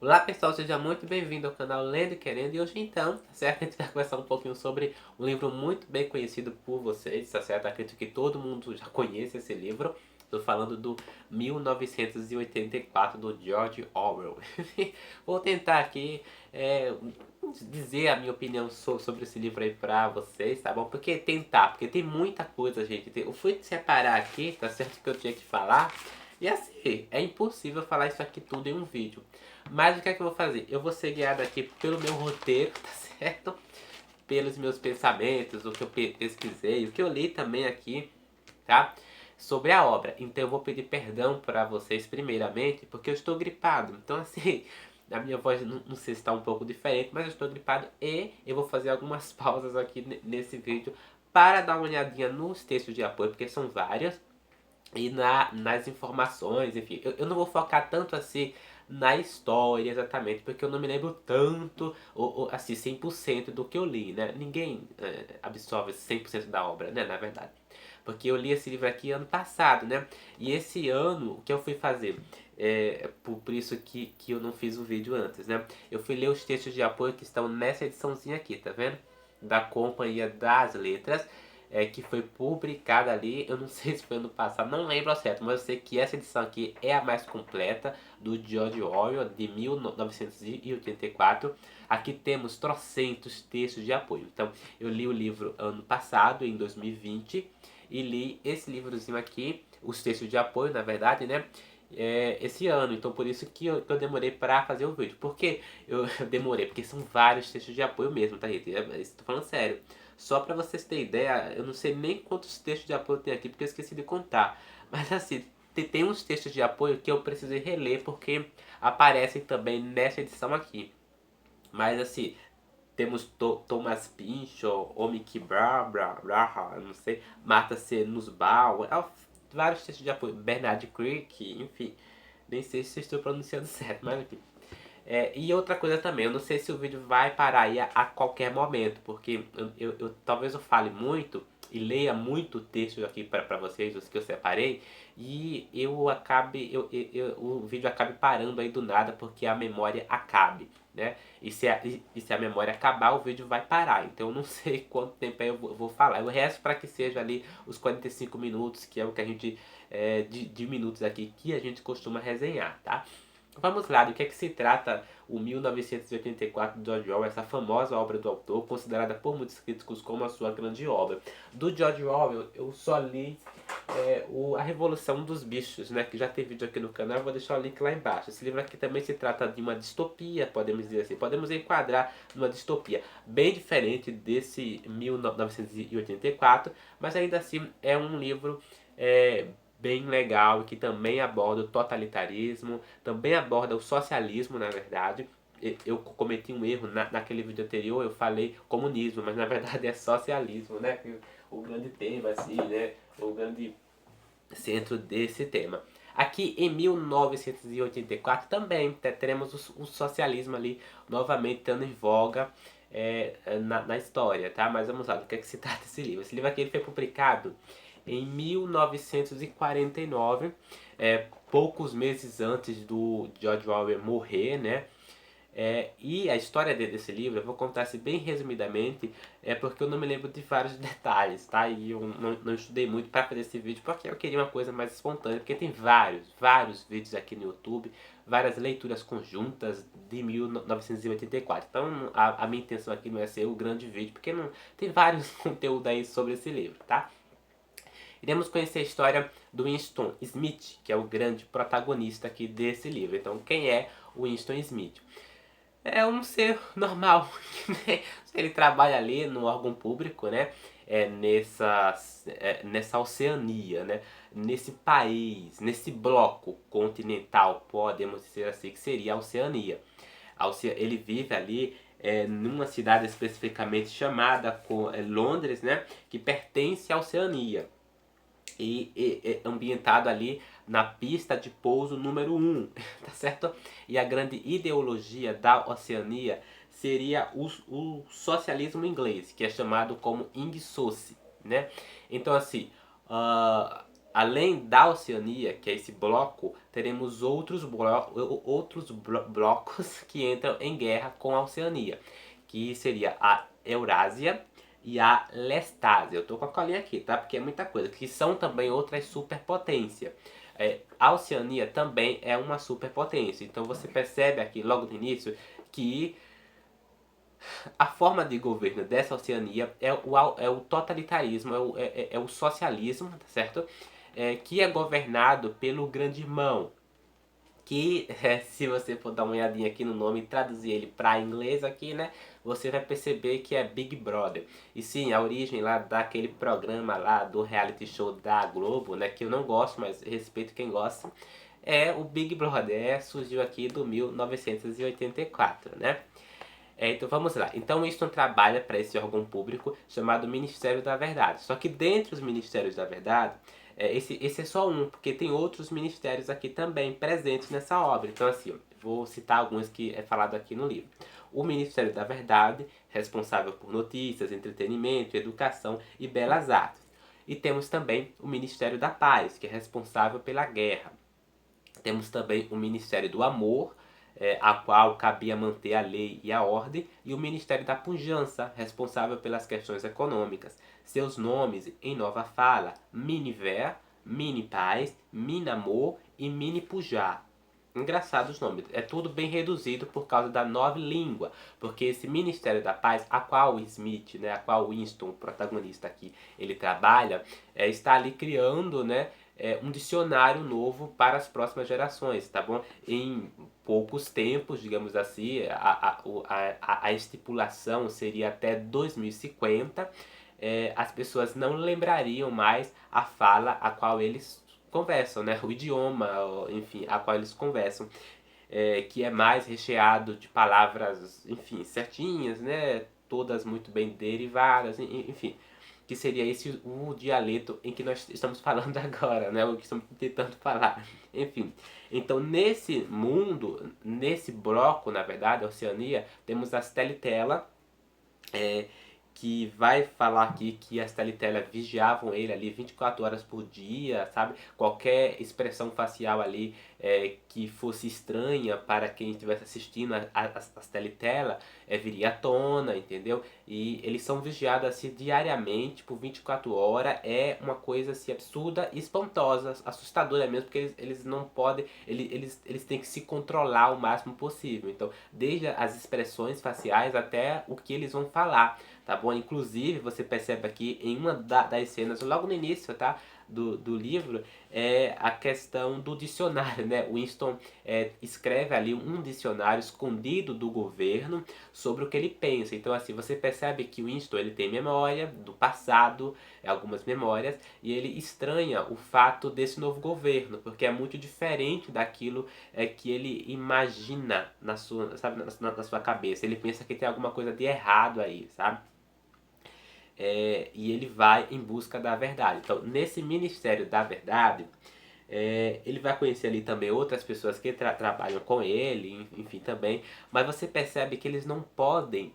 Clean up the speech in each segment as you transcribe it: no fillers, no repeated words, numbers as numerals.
Olá pessoal, seja muito bem-vindo ao canal Lendo e Querendo. E hoje então, tá certo? A gente vai conversar um pouquinho sobre um livro muito bem conhecido por vocês, tá certo? Acredito que todo mundo já conhece esse livro. Estou falando do 1984, do George Orwell. Vou tentar aqui dizer a minha opinião sobre esse livro aí pra vocês, tá bom? Porque tem muita coisa, gente. Eu fui separar aqui, tá certo? Que eu tinha que falar. E assim, é impossível falar isso aqui tudo em um vídeo. Mas o que é que eu vou fazer? Eu vou ser guiado aqui pelo meu roteiro, tá certo? Pelos meus pensamentos, o que eu pesquisei, o que eu li também aqui, tá? Sobre a obra. Então eu vou pedir perdão para vocês primeiramente, porque eu estou gripado. Então assim, a minha voz não sei se está um pouco diferente, mas eu estou gripado e eu vou fazer algumas pausas aqui nesse vídeo para dar uma olhadinha nos textos de apoio, porque são vários e nas informações, enfim. Eu não vou focar tanto assim na história exatamente, porque eu não me lembro tanto, ou assim, 100% do que eu li, né? Ninguém absorve 100% da obra, né, na verdade. Porque eu li esse livro aqui ano passado, né? E esse ano, o que eu fui fazer? Por isso que eu não fiz o vídeo antes, né? Eu fui ler os textos de apoio que estão nessa ediçãozinha aqui, tá vendo? Da Companhia das Letras, que foi publicada ali, eu não sei se foi ano passado, não lembro ao certo, mas eu sei que essa edição aqui é a mais completa, do George Orwell, de 1984. Aqui temos trocentos textos de apoio. Então, eu li o livro ano passado, em 2020, e li esse livrozinho aqui, os textos de apoio, na verdade, né? Esse ano, então por isso que eu demorei para fazer o vídeo. Por que eu demorei? Porque são vários textos de apoio mesmo, tá, gente? Estou falando sério. Só para vocês terem ideia, eu não sei nem quantos textos de apoio tem aqui, porque eu esqueci de contar. Mas assim, tem uns textos de apoio que eu precisei reler, porque aparecem também nessa edição aqui. Mas assim, temos Thomas Pynchon, Omiki Braha, não sei, Martha C. Nussbaum, vários textos de apoio, Bernard Crick, enfim. Nem sei se estou pronunciando certo, mas enfim. E outra coisa também, eu não sei se o vídeo vai parar aí a qualquer momento, porque talvez eu fale muito e leia muito texto aqui para vocês, os que eu separei, e o vídeo acabe parando aí do nada porque a memória acabe, né? E se a memória acabar, o vídeo vai parar. Então eu não sei quanto tempo aí eu vou falar. Eu resto para que seja ali os 45 minutos, que é o que a gente, de minutos aqui, que a gente costuma resenhar, tá? Vamos lá, do que é que se trata o 1984 de George Orwell, essa famosa obra do autor, considerada por muitos críticos como a sua grande obra. Do George Orwell, eu só li A Revolução dos Bichos, né, que já tem vídeo aqui no canal, eu vou deixar o link lá embaixo. Esse livro aqui também se trata de uma distopia, podemos dizer assim, podemos enquadrar numa distopia bem diferente desse 1984, mas ainda assim é um livro é, bem legal, que também aborda o totalitarismo, também aborda o socialismo, na verdade. Eu cometi um erro naquele vídeo anterior, eu falei comunismo, mas na verdade é socialismo, né? O grande tema, assim, né? O grande centro desse tema. Aqui em 1984 também teremos o socialismo ali novamente estando em voga na história, tá? Mas vamos lá, do que é que se trata esse livro? Esse livro aqui ele foi publicado em 1949, poucos meses antes do George Orwell morrer, né? E a história desse livro, eu vou contar assim bem resumidamente, porque eu não me lembro de vários detalhes, tá? E eu não estudei muito para fazer esse vídeo, porque eu queria uma coisa mais espontânea, porque tem vários vídeos aqui no YouTube, várias leituras conjuntas de 1984. Então a minha intenção aqui não é ser o grande vídeo, porque não tem vários conteúdos aí sobre esse livro, tá? Iremos conhecer a história do Winston Smith, que é o grande protagonista aqui desse livro. Então, quem é o Winston Smith? É um ser normal, né? Ele trabalha ali no órgão público, né? Nessa Oceania, né? Nesse país, nesse bloco continental, podemos dizer assim, que seria a Oceania. Ele vive ali numa cidade especificamente chamada Londres, né? Que pertence à Oceania e ambientado ali na pista de pouso número 1, tá certo? E a grande ideologia da Oceania seria o socialismo inglês, que é chamado como Ing Soci, né? Então assim, uh, além da Oceania, que é esse bloco, teremos outros blocos que entram em guerra com a Oceania, que seria a Eurásia e a Lestásia. Eu tô com a colinha aqui, tá? Porque é muita coisa. Que são também outras superpotências. A Oceania também é uma superpotência. Então você percebe aqui logo no início que a forma de governo dessa Oceania é o totalitarismo, é o socialismo, tá certo? Que é governado pelo grande irmão. Que, se você for dar uma olhadinha aqui no nome e traduzir ele para inglês aqui, né? Você vai perceber que é Big Brother. E sim, a origem lá daquele programa lá do reality show da Globo, né? Que eu não gosto, mas respeito quem gosta. É o Big Brother. Surgiu aqui do 1984, né? Então vamos lá. Então Winston trabalha para esse órgão público chamado Ministério da Verdade. Só que dentre os Ministérios da Verdade, esse é só um, porque tem outros ministérios aqui também presentes nessa obra. Então assim, vou citar alguns que é falado aqui no livro. O Ministério da Verdade, responsável por notícias, entretenimento, educação e belas artes. E temos também o Ministério da Paz, que é responsável pela guerra. Temos também o Ministério do Amor, a qual cabia manter a lei e a ordem, e o Ministério da Pujança, responsável pelas questões econômicas. Seus nomes em nova fala: Miniver, Mini Paz, Minamor e Mini Pujar. Engraçado os nomes, é tudo bem reduzido por causa da nova língua, porque esse Ministério da Paz, a qual o Smith, né, a qual Winston, o protagonista aqui, ele trabalha, está ali criando, né, um dicionário novo para as próximas gerações, tá bom? Em poucos tempos, digamos assim, a estipulação seria até 2050, as pessoas não lembrariam mais a fala a qual eles conversam, né? O idioma, enfim, a qual eles conversam, que é mais recheado de palavras, enfim, certinhas, né? Todas muito bem derivadas, enfim, que seria esse o dialeto em que nós estamos falando agora, né? O que estamos tentando falar. Enfim, então nesse mundo, nesse bloco, na verdade, a Oceania, temos as Telitela, é, que vai falar aqui que as Telitela vigiavam ele ali 24 horas por dia, sabe? Qualquer expressão facial ali que fosse estranha para quem estivesse assistindo as Telitela viria à tona, entendeu? E eles são vigiados assim diariamente por 24 horas. É uma coisa assim absurda e espantosa, assustadora mesmo, porque eles não podem, eles têm que se controlar o máximo possível. Então, desde as expressões faciais até o que eles vão falar, tá bom? Inclusive, você percebe aqui em uma das cenas, logo no início, tá? Do livro, é a questão do dicionário, né? Winston escreve ali um dicionário escondido do governo sobre o que ele pensa. Então, assim, você percebe que o Winston ele tem memória do passado, algumas memórias, e ele estranha o fato desse novo governo, porque é muito diferente daquilo que ele imagina na sua, sabe, na sua cabeça. Ele pensa que tem alguma coisa de errado aí, sabe? E ele vai em busca da verdade. Então, nesse Ministério da Verdade, ele vai conhecer ali também outras pessoas que trabalham com ele, enfim, também. Mas você percebe que eles não podem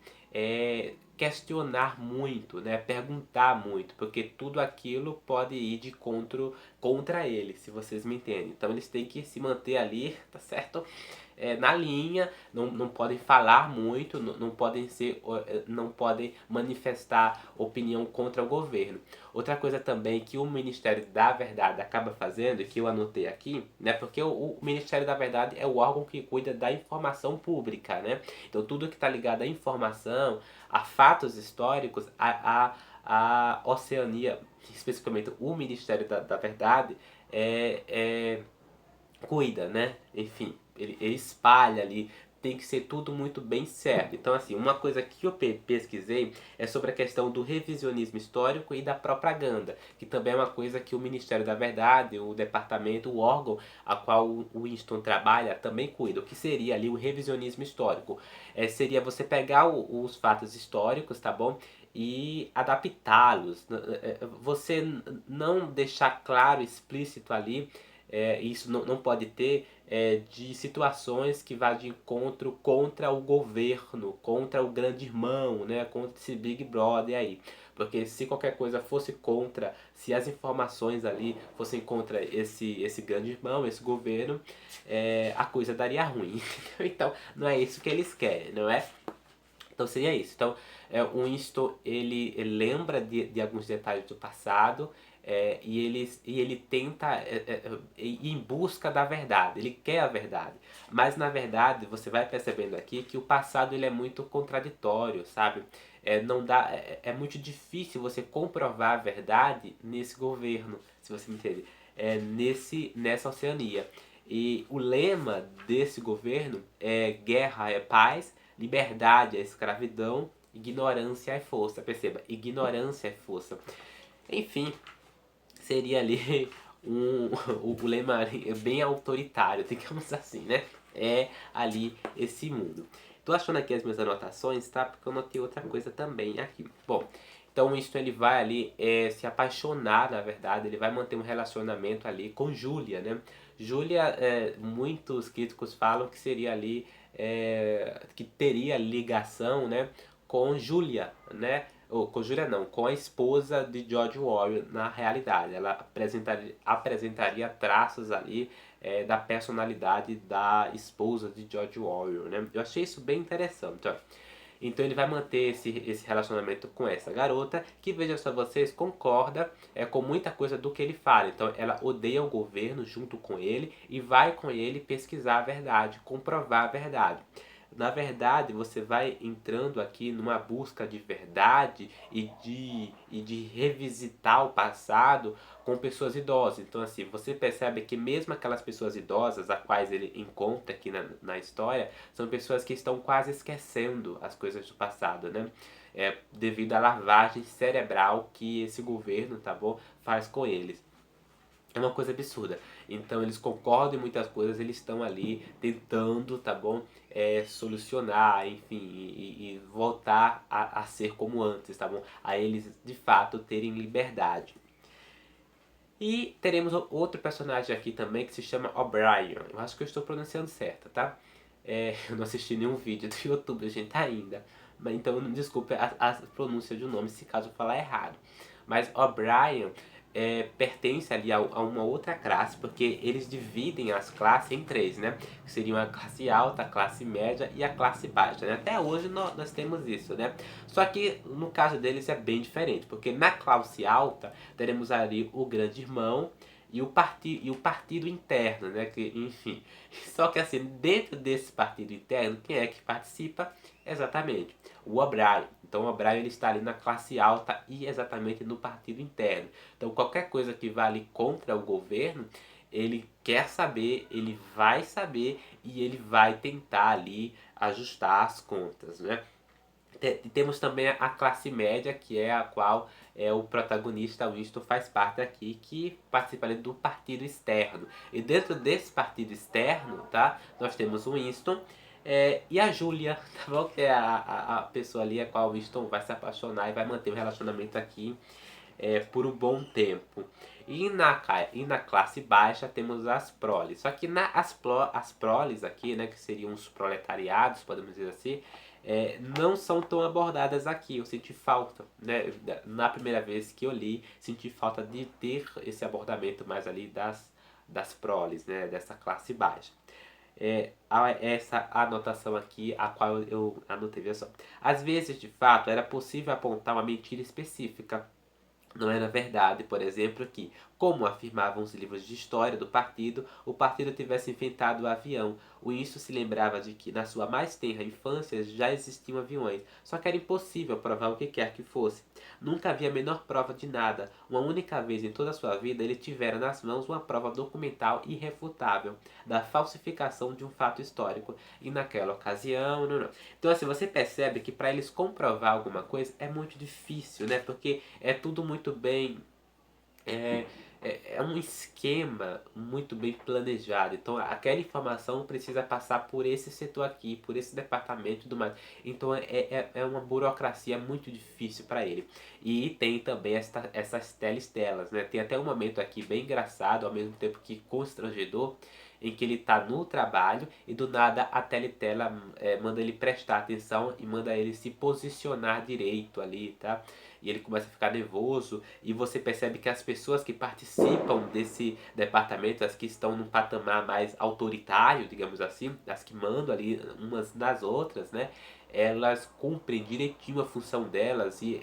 questionar muito, né? Perguntar muito, porque tudo aquilo pode ir de contra ele, se vocês me entendem. Então eles têm que se manter ali, tá certo? Na linha, não podem falar muito, não podem não podem manifestar opinião contra o governo. Outra coisa também que o Ministério da Verdade acaba fazendo, que eu anotei aqui, né? Porque o Ministério da Verdade é o órgão que cuida da informação pública, né? Então tudo que está ligado à informação, a fatos históricos, a Oceania, especificamente o Ministério da Verdade, cuida, né? Enfim, ele espalha ali, tem que ser tudo muito bem certo. Então, assim, uma coisa que eu pesquisei é sobre a questão do revisionismo histórico e da propaganda, que também é uma coisa que o Ministério da Verdade, o departamento, o órgão a qual o Winston trabalha, também cuida. O que seria ali o revisionismo histórico? Seria você pegar os fatos históricos, tá bom? E adaptá-los. Você não deixar claro, explícito ali isso não pode ter de situações que vá de encontro contra o governo, contra o grande irmão, né, contra esse Big Brother aí. Porque se qualquer coisa fosse contra, se as informações ali fossem contra esse grande irmão, esse governo, a coisa daria ruim. Então, não é isso que eles querem, não é? Então seria isso. Então, o Winston, ele lembra de alguns detalhes do passado, e ele tenta ir em busca da verdade. Ele quer a verdade. Mas, na verdade, você vai percebendo aqui que o passado ele é muito contraditório, sabe? Não dá, é muito difícil você comprovar a verdade nesse governo, se você me entende. Nessa Oceania. E o lema desse governo é guerra é paz, liberdade é escravidão, ignorância é força. Perceba, ignorância é força. Enfim, seria ali o lema ali bem autoritário, digamos assim, né? É ali esse mundo. Tô achando aqui as minhas anotações, tá? Porque eu notei outra coisa também aqui. Bom, então o Winston ele vai ali se apaixonar, na verdade, ele vai manter um relacionamento ali com Julia, né? Julia, muitos críticos falam que seria ali, que teria ligação, né, com Julia, né? Ou com Julia não, com a esposa de George Orwell na realidade. Ela apresentaria traços ali da personalidade da esposa de George Orwell, né? Eu achei isso bem interessante, ó. Então ele vai manter esse relacionamento com essa garota, que veja só vocês, concorda com muita coisa do que ele fala. Então ela odeia o governo junto com ele e vai com ele pesquisar a verdade, comprovar a verdade. Na verdade, você vai entrando aqui numa busca de verdade e de revisitar o passado com pessoas idosas. Então, assim, você percebe que mesmo aquelas pessoas idosas, a quais ele encontra aqui na história, são pessoas que estão quase esquecendo as coisas do passado, né? Devido à lavagem cerebral que esse governo, tá bom, faz com eles. É uma coisa absurda. Então eles concordam em muitas coisas, eles estão ali tentando, tá bom? Solucionar, enfim, e voltar a ser como antes, tá bom? A eles de fato terem liberdade. E teremos outro personagem aqui também que se chama O'Brien. Eu acho que eu estou pronunciando certo, tá? Eu não assisti nenhum vídeo do YouTube, gente, ainda. Mas então, desculpe a pronúncia de um nome se caso eu falar errado. Mas O'Brien pertence ali a uma outra classe, porque eles dividem as classes em três, né? Que seriam a classe alta, a classe média e a classe baixa, né? Até hoje nós temos isso, né? Só que no caso deles é bem diferente, porque na classe alta teremos ali o grande irmão e o partido interno, né? Que, enfim. Só que assim, dentro desse partido interno, quem é que participa? Exatamente, o O'Brien. Então o O'Brien ele está ali na classe alta e exatamente no partido interno. Então qualquer coisa que vá ali contra o governo, ele quer saber, ele vai saber e ele vai tentar ali ajustar as contas, né? Temos também a classe média, que é a qual o protagonista Winston faz parte aqui, que participa ali do partido externo. E dentro desse partido externo, tá? Nós temos o Winston e a Julia, tá bom? Que é a pessoa ali a qual o Winston vai se apaixonar e vai manter o relacionamento aqui por um bom tempo. E na classe baixa temos as proles. Só que as proles aqui, né, que seriam os proletariados, podemos dizer assim, não são tão abordadas aqui. Eu senti falta, né? Na primeira vez que eu li, senti falta de ter esse abordamento mais ali das proles, né? Dessa classe baixa. Essa anotação aqui, a qual eu anotei, veja só. Às vezes, de fato, era possível apontar uma mentira específica. Não era verdade, por exemplo, que, como afirmavam os livros de história do partido, o partido tivesse inventado o avião. O Winston se lembrava de que, na sua mais tenra infância, já existiam aviões, só que era impossível provar o que quer que fosse. Nunca havia a menor prova de nada. Uma única vez em toda a sua vida, ele tivera nas mãos uma prova documental irrefutável da falsificação de um fato histórico. E naquela ocasião, não. Então, assim, você percebe que para eles comprovar alguma coisa é muito difícil, né? Porque é tudo muito bem é, é um esquema muito bem planejado. Então, aquela informação precisa passar por esse setor aqui, por esse departamento e tudo mais. Então, é uma burocracia muito difícil para ele. E tem também essas telestelas, né? Tem até um momento aqui bem engraçado, ao mesmo tempo que constrangedor, em que ele está no trabalho e do nada a teletela manda ele prestar atenção e manda ele se posicionar direito ali, tá? E ele começa a ficar nervoso e você percebe que as pessoas que participam desse departamento, as que estão num patamar mais autoritário, digamos assim, as que mandam ali umas das outras, né? Elas cumprem direitinho a função delas e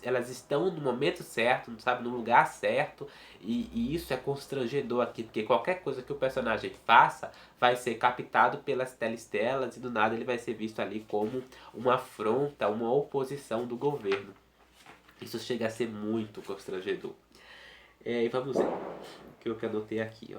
elas estão no momento certo, sabe, no lugar certo e isso é constrangedor aqui, porque qualquer coisa que o personagem faça vai ser captado pelas telestelas e do nada ele vai ser visto ali como uma afronta, uma oposição do governo. Isso chega a ser muito constrangedor. E vamos ver o que eu anotei aqui.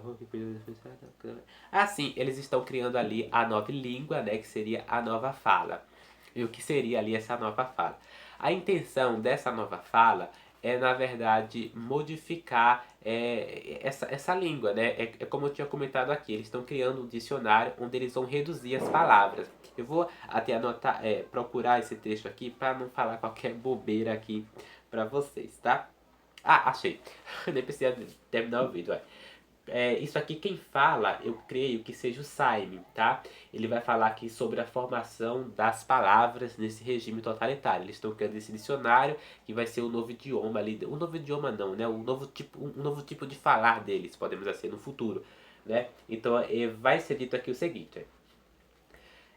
Ah, sim, eles estão criando ali a nova língua, né, que seria a nova fala. E o que seria ali essa nova fala? A intenção dessa nova fala é, na verdade, modificar essa língua, né? É como eu tinha comentado aqui, eles estão criando um dicionário onde eles vão reduzir as palavras. Eu vou até anotar, procurar esse texto aqui para não falar qualquer bobeira aqui para vocês, tá? Ah, achei. Nem precisa terminar o vídeo, isso aqui quem fala, eu creio que seja o Simon, tá? Ele vai falar aqui sobre a formação das palavras nesse regime totalitário. Eles estão criando esse dicionário que vai ser o novo idioma ali. O novo idioma não, né? Um novo tipo de falar deles, podemos dizer, no futuro, né? Então, vai ser dito aqui o seguinte.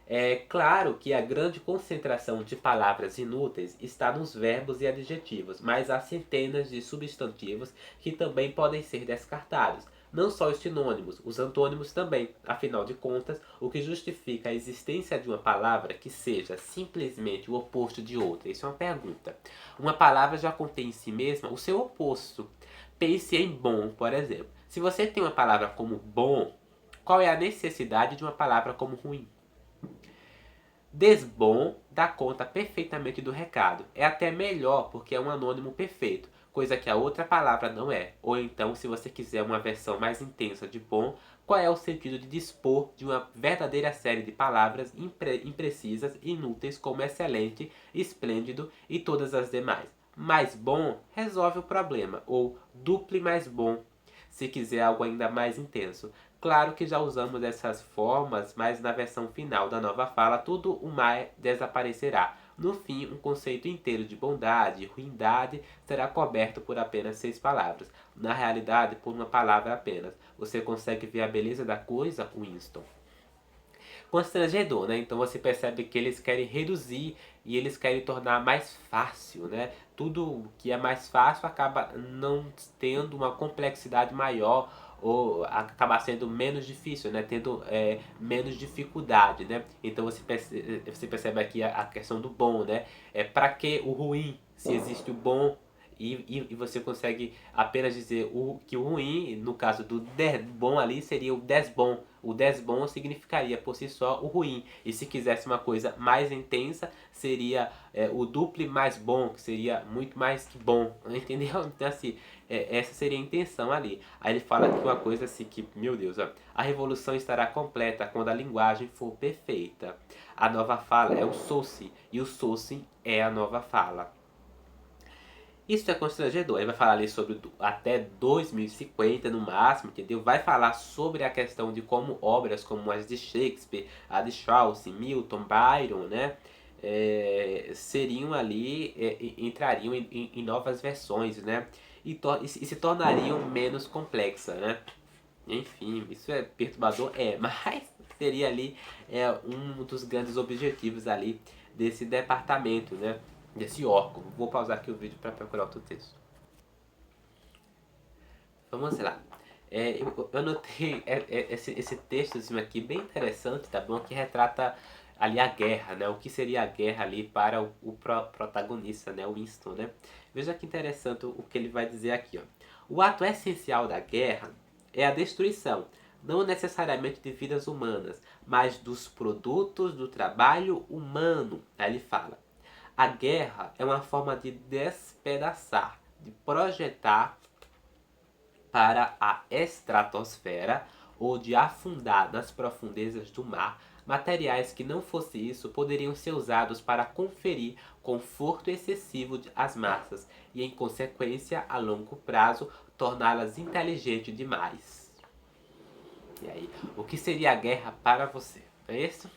É claro que a grande concentração de palavras inúteis está nos verbos e adjetivos, mas há centenas de substantivos que também podem ser descartados. Não só os sinônimos, os antônimos também. Afinal de contas, o que justifica a existência de uma palavra que seja simplesmente o oposto de outra? Isso é uma pergunta. Uma palavra já contém em si mesma o seu oposto. Pense em bom, por exemplo. Se você tem uma palavra como bom, qual é a necessidade de uma palavra como ruim? Desbom dá conta perfeitamente do recado. É até melhor porque é um anônimo perfeito, coisa que a outra palavra não é. Ou então, se você quiser uma versão mais intensa de bom, qual é o sentido de dispor de uma verdadeira série de palavras imprecisas e inúteis como excelente, esplêndido e todas as demais? Mais bom resolve o problema, ou duple mais bom, se quiser algo ainda mais intenso. Claro que já usamos essas formas, mas na versão final da nova fala tudo o mais desaparecerá. No fim, um conceito inteiro de bondade e ruindade será coberto por apenas 6 palavras. Na realidade, por uma palavra apenas. Você consegue ver a beleza da coisa, Winston? Constrangedor, né? Então você percebe que eles querem reduzir e eles querem tornar mais fácil, né? Tudo que é mais fácil acaba não tendo uma complexidade maior ou acaba sendo menos difícil, né? Tendo menos dificuldade, né? Então você percebe aqui a questão do bom, né? Para que o ruim, se existe o bom e você consegue apenas dizer que o ruim, no caso do bom ali, seria o desbom. O desbom significaria por si só o ruim. E se quisesse uma coisa mais intensa, seria o duple mais bom, que seria muito mais que bom. Entendeu? Então, assim, essa seria a intenção ali. Aí ele fala aqui uma coisa assim que, meu Deus, ó, a revolução estará completa quando a linguagem for perfeita. A nova fala é o Source, e o Source é a nova fala. Isso é constrangedor. Ele vai falar ali sobre até 2050 no máximo, entendeu? Vai falar sobre a questão de como obras como as de Shakespeare, a de Strauss, Milton, Byron, né? Seriam ali, entrariam em novas versões, né? E se tornariam menos complexas, né? Enfim, isso é perturbador? Mas seria ali um dos grandes objetivos ali desse departamento, né? Desse órgão. Vou pausar aqui o vídeo para procurar outro texto. Vamos lá. Eu anotei esse textozinho aqui bem interessante, tá bom? Que retrata ali a guerra, né? O que seria a guerra ali para o protagonista, né? O Winston, né? Veja que interessante o que ele vai dizer aqui, ó. O ato essencial da guerra é a destruição, não necessariamente de vidas humanas, mas dos produtos do trabalho humano. Aí ele fala. A guerra é uma forma de despedaçar, de projetar para a estratosfera ou de afundar nas profundezas do mar, materiais que não fosse isso poderiam ser usados para conferir conforto excessivo às massas e, em consequência, a longo prazo, torná-las inteligentes demais. E aí, o que seria a guerra para você? É isso?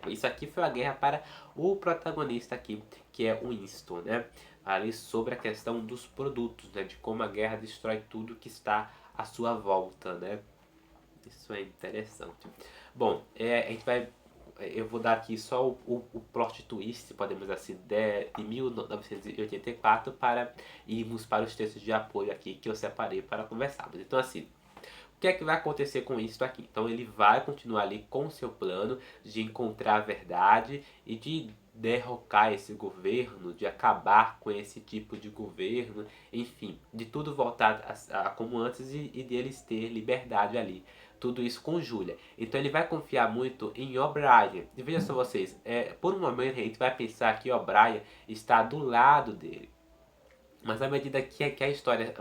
Isso aqui foi a guerra para o protagonista aqui, que é o Winston, né? Ali sobre a questão dos produtos, né? De como a guerra destrói tudo que está à sua volta, né? Isso é interessante. Bom, a gente vai. Eu vou dar aqui só o plot twist, podemos assim, de 1984 para irmos para os textos de apoio aqui que eu separei para conversarmos. Então, assim, o que é que vai acontecer com isso aqui? Então ele vai continuar ali com o seu plano de encontrar a verdade e de derrocar esse governo, de acabar com esse tipo de governo, enfim, de tudo voltar a como antes e deles ter liberdade ali. Tudo isso com Julia. Então ele vai confiar muito em O'Brien. E veja só vocês, por um momento a gente vai pensar que O'Brien está do lado dele. Mas à medida que a história,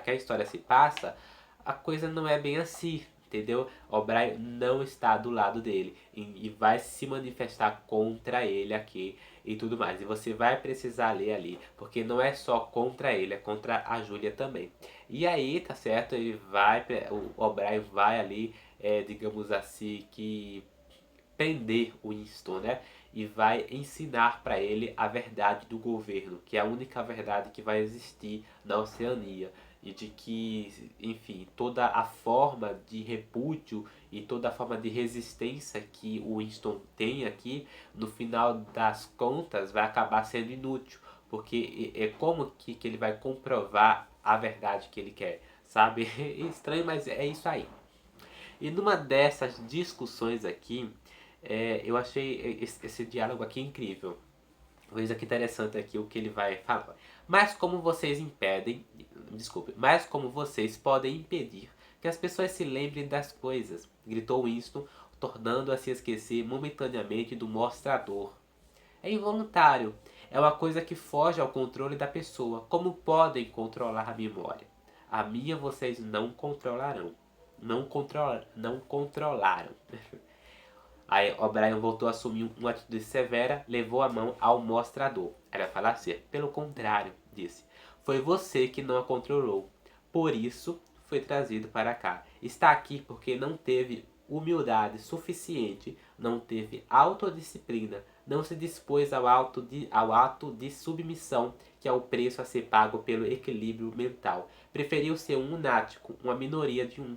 que a história se passa, a coisa não é bem assim, entendeu? O'Brien não está do lado dele e vai se manifestar contra ele aqui e tudo mais. E você vai precisar ler ali, porque não é só contra ele, é contra a Julia também. E aí, tá certo? O O'Brien vai ali, digamos assim, que prender o Winston, né? E vai ensinar para ele a verdade do governo, que é a única verdade que vai existir na Oceania. E de que, enfim, toda a forma de repúdio e toda a forma de resistência que o Winston tem aqui, no final das contas, vai acabar sendo inútil. Porque é como que ele vai comprovar a verdade que ele quer, sabe? É estranho, mas é isso aí. E numa dessas discussões aqui, eu achei esse diálogo aqui incrível. Veja que interessante aqui o que ele vai falar. Mas como vocês impedem, desculpe, mas como vocês podem impedir que as pessoas se lembrem das coisas? Gritou Winston, tornando a se esquecer momentaneamente do mostrador. É involuntário. É uma coisa que foge ao controle da pessoa. Como podem controlar a memória? A minha vocês não controlarão. Não controlaram. Aí O'Brien voltou a assumir uma atitude severa, levou a mão ao mostrador. Era falar assim, pelo contrário, disse. Foi você que não a controlou. Por isso foi trazido para cá. Está aqui porque não teve humildade suficiente, não teve autodisciplina, não se dispôs ao ato de submissão, que é o preço a ser pago pelo equilíbrio mental. Preferiu ser um lunático, uma minoria de um.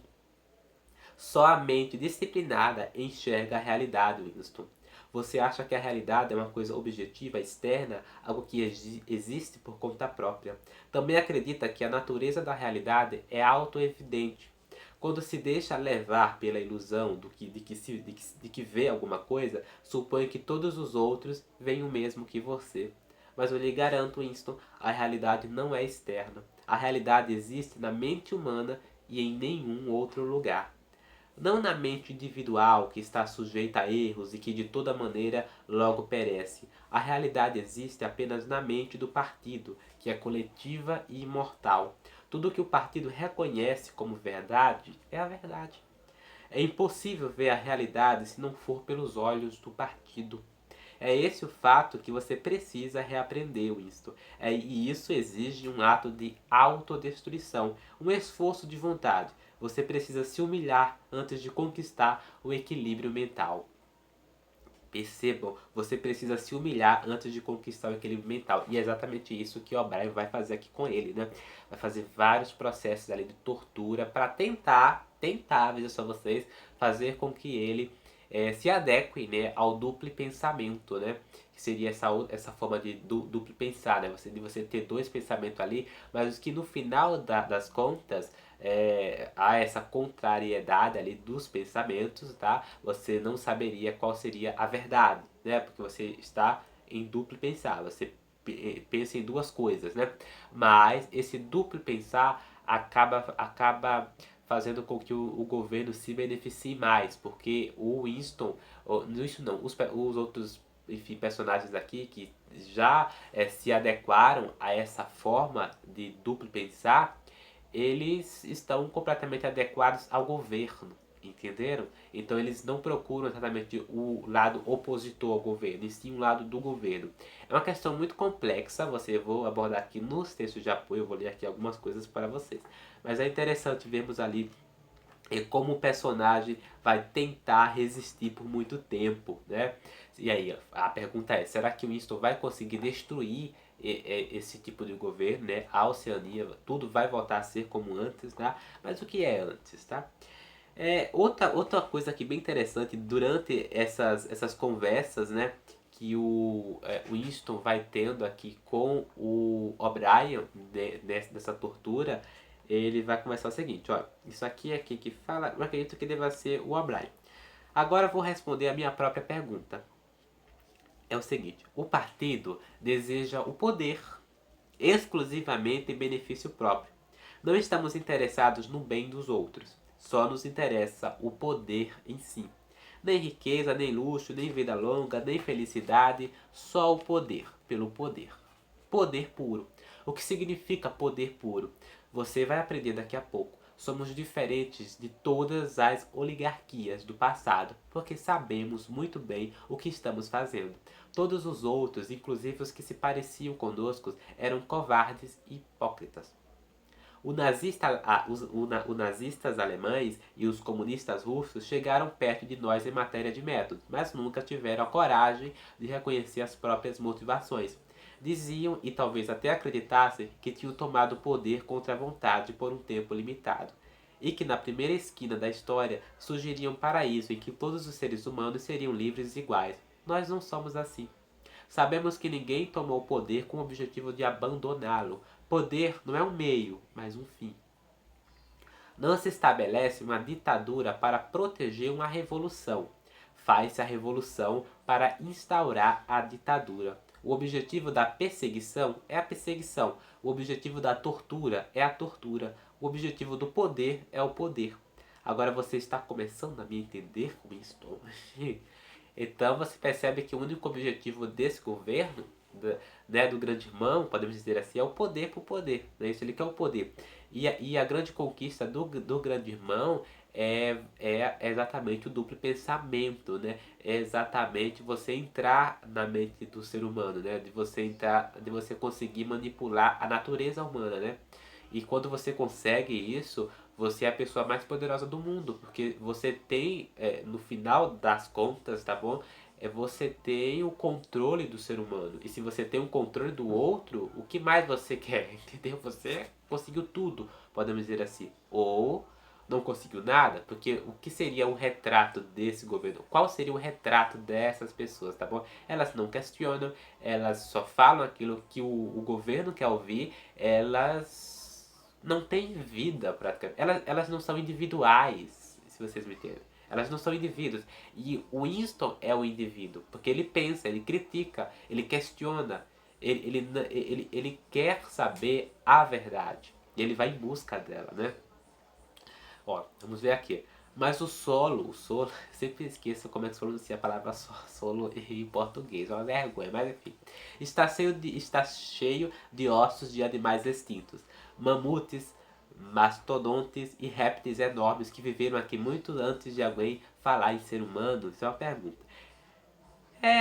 Só a mente disciplinada enxerga a realidade, Winston. Você acha que a realidade é uma coisa objetiva, externa, algo que existe por conta própria. Também acredita que a natureza da realidade é auto-evidente. Quando se deixa levar pela ilusão de que vê alguma coisa, supõe que todos os outros veem o mesmo que você. Mas eu lhe garanto, Winston, a realidade não é externa. A realidade existe na mente humana e em nenhum outro lugar. Não na mente individual, que está sujeita a erros e que de toda maneira logo perece. A realidade existe apenas na mente do partido, que é coletiva e imortal. Tudo que o partido reconhece como verdade é a verdade. É impossível ver a realidade se não for pelos olhos do partido. É esse o fato que você precisa reaprender, Winston. E isso exige um ato de autodestruição, um esforço de vontade. Você precisa se humilhar antes de conquistar o equilíbrio mental. Percebam, você precisa se humilhar antes de conquistar o equilíbrio mental. E é exatamente isso que o O'Brien vai fazer aqui com ele, né? Vai fazer vários processos ali de tortura para tentar, veja só vocês, fazer com que ele se adeque, né, ao duplo pensamento, né? Que seria essa forma de duplo pensar, né? De você ter dois pensamentos ali, mas que no final das contas há essa contrariedade ali dos pensamentos, tá? Você não saberia qual seria a verdade, né? Porque você está em duplo pensar, você pensa em duas coisas, né? Mas esse duplo pensar acaba fazendo com que o governo se beneficie mais, porque o Winston, isso não, os outros, enfim, personagens aqui que já se adequaram a essa forma de duplo pensar, eles estão completamente adequados ao governo, entenderam? Então eles não procuram exatamente o lado opositor ao governo, e sim o lado do governo. É uma questão muito complexa, você vou abordar aqui nos textos de apoio, eu vou ler aqui algumas coisas para vocês. Mas é interessante vermos ali como o personagem vai tentar resistir por muito tempo, né? E aí a pergunta é, será que o Winston vai conseguir destruir esse tipo de governo, né? A Oceania, tudo vai voltar a ser como antes, tá? Mas o que é antes, tá? Outra coisa aqui bem interessante, durante essas conversas, né? Que o Winston vai tendo aqui com o O'Brien, né, nessa tortura, ele vai começar o seguinte, olha, isso aqui que fala, eu acredito que deva ser o O'Brien. Agora eu vou responder a minha própria pergunta. É o seguinte, o partido deseja o poder exclusivamente em benefício próprio. Não estamos interessados no bem dos outros, só nos interessa o poder em si. Nem riqueza, nem luxo, nem vida longa, nem felicidade, só o poder, pelo poder. Poder puro. O que significa poder puro? Você vai aprender daqui a pouco. Somos diferentes de todas as oligarquias do passado, porque sabemos muito bem o que estamos fazendo. Todos os outros, inclusive os que se pareciam conosco, eram covardes e hipócritas. Os nazistas alemães e os comunistas russos chegaram perto de nós em matéria de métodos, mas nunca tiveram a coragem de reconhecer as próprias motivações. Diziam, e talvez até acreditassem, que tinham tomado o poder contra a vontade por um tempo limitado, e que na primeira esquina da história surgiria um paraíso em que todos os seres humanos seriam livres e iguais. Nós não somos assim. Sabemos que ninguém tomou o poder com o objetivo de abandoná-lo. Poder não é um meio, mas um fim. Não se estabelece uma ditadura para proteger uma revolução. Faz-se a revolução para instaurar a ditadura. O objetivo da perseguição é a perseguição. O objetivo da tortura é a tortura. O objetivo do poder é o poder. Agora você está começando a me entender como estou. Então você percebe que o único objetivo desse governo, né, do grande irmão, podemos dizer assim, é o poder por poder. Né? Isso ele quer o poder. E a grande conquista do grande irmão é exatamente o duplo pensamento, né? É exatamente você entrar na mente do ser humano, né? De você conseguir manipular a natureza humana, né? E quando você consegue isso, você é a pessoa mais poderosa do mundo, porque você tem, no final das contas, tá bom? Você tem o controle do ser humano. E se você tem o controle do outro, o que mais você quer? Entendeu? Você conseguiu tudo, podemos dizer assim. Ou não conseguiu nada, porque o que seria um retrato desse governo? Qual seria o retrato dessas pessoas, tá bom? Elas não questionam, elas só falam aquilo que o governo quer ouvir, elas não têm vida praticamente. Elas não são individuais, se vocês me entendem. Elas não são indivíduos. E o Winston é o indivíduo, porque ele pensa, ele critica, ele questiona, ele quer saber a verdade. E ele vai em busca dela, né? Ó, vamos ver aqui. Mas o solo, sempre esqueço como é que se pronuncia a palavra solo em português, é uma vergonha, mas enfim. Está cheio de ossos de animais extintos, mamutes, mastodontes e répteis enormes que viveram aqui muito antes de alguém falar em ser humano. Isso é uma pergunta.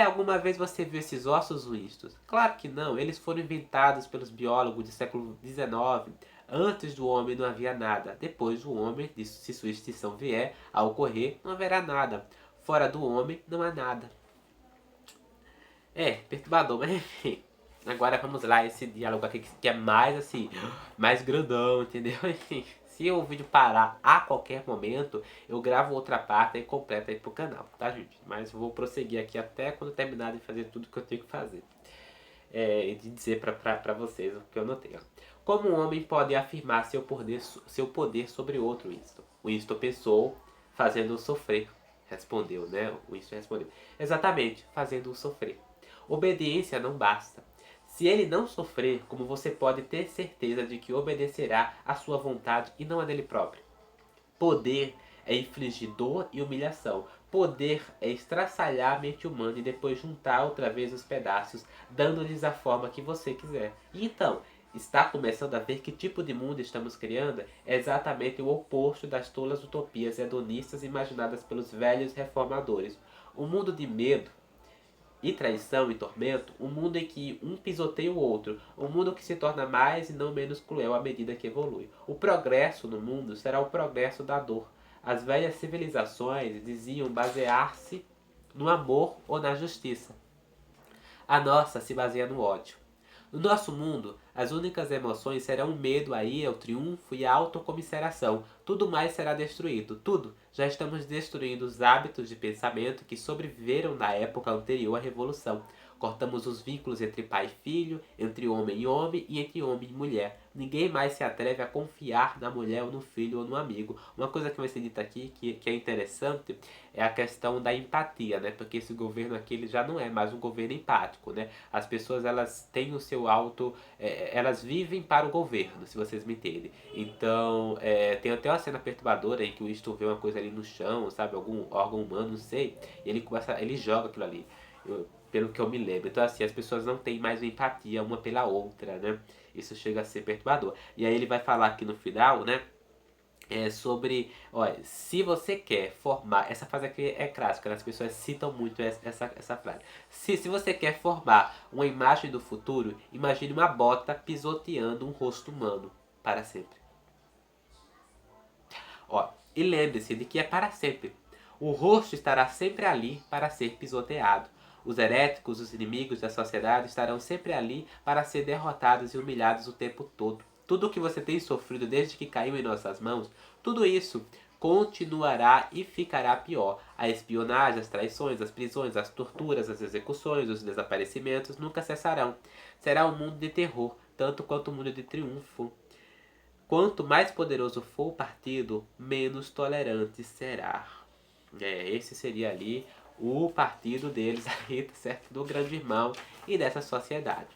Alguma vez você viu esses ossos, Winston? Claro que não, eles foram inventados pelos biólogos do século XIX. Antes do homem não havia nada. Depois do homem, se sua extinção vier a ocorrer, não haverá nada. Fora do homem não há nada. Perturbador, mas enfim. Agora vamos lá, esse diálogo aqui que é mais assim, mais grandão, entendeu? Enfim, se o vídeo parar a qualquer momento, eu gravo outra parte e completa aí pro canal, tá, gente? Mas eu vou prosseguir aqui até quando terminar de fazer tudo que eu tenho que fazer. E de dizer pra vocês o que eu notei. Ó. Como um homem pode afirmar seu poder sobre outro, Winston? Winston pensou, fazendo-o sofrer. Respondeu, né? Winston respondeu. Exatamente, fazendo-o sofrer. Obediência não basta. Se ele não sofrer, como você pode ter certeza de que obedecerá à sua vontade e não a dele próprio? Poder é infligir dor e humilhação. Poder é estraçalhar a mente humana e depois juntar outra vez os pedaços, dando-lhes a forma que você quiser. E então, está começando a ver que tipo de mundo estamos criando é exatamente o oposto das tolas utopias hedonistas imaginadas pelos velhos reformadores. Um mundo de medo e traição e tormento, um mundo em que um pisoteia o outro, um mundo que se torna mais e não menos cruel à medida que evolui. O progresso no mundo será o progresso da dor. As velhas civilizações diziam basear-se no amor ou na justiça. A nossa se baseia no ódio. No nosso mundo, as únicas emoções serão o medo, a ira, o triunfo e a autocomiseração. Tudo mais será destruído. Tudo. Já estamos destruindo os hábitos de pensamento que sobreviveram na época anterior à Revolução. Cortamos os vínculos entre pai e filho, entre homem e homem e entre homem e mulher. Ninguém mais se atreve a confiar na mulher ou no filho ou no amigo. Uma coisa que vai ser dita aqui que é interessante é a questão da empatia, né? Porque esse governo aqui ele já não é mais um governo empático, né? As pessoas elas têm o seu elas vivem para o governo, se vocês me entendem. Então, tem até uma cena perturbadora em que o Winston vê uma coisa ali no chão, sabe? Algum órgão humano, não sei. E ele joga aquilo ali. Pelo que eu me lembro. Então, assim, as pessoas não têm mais empatia uma pela outra, né? Isso chega a ser perturbador. E aí ele vai falar aqui no final, né? Sobre, olha, se você quer formar, essa frase aqui é clássica, né? As pessoas citam muito essa frase. Se você quer formar uma imagem do futuro, imagine uma bota pisoteando um rosto humano para sempre. Ó, e lembre-se de que é para sempre. O rosto estará sempre ali para ser pisoteado. Os heréticos, os inimigos da sociedade estarão sempre ali para ser derrotados e humilhados o tempo todo. Tudo o que você tem sofrido desde que caiu em nossas mãos, tudo isso continuará e ficará pior. A espionagem, as traições, as prisões, as torturas, as execuções, os desaparecimentos nunca cessarão. Será um mundo de terror, tanto quanto um mundo de triunfo. Quanto mais poderoso for o partido, menos tolerante será. Esse seria ali o partido deles, aí, certo? Do grande irmão e dessa sociedade.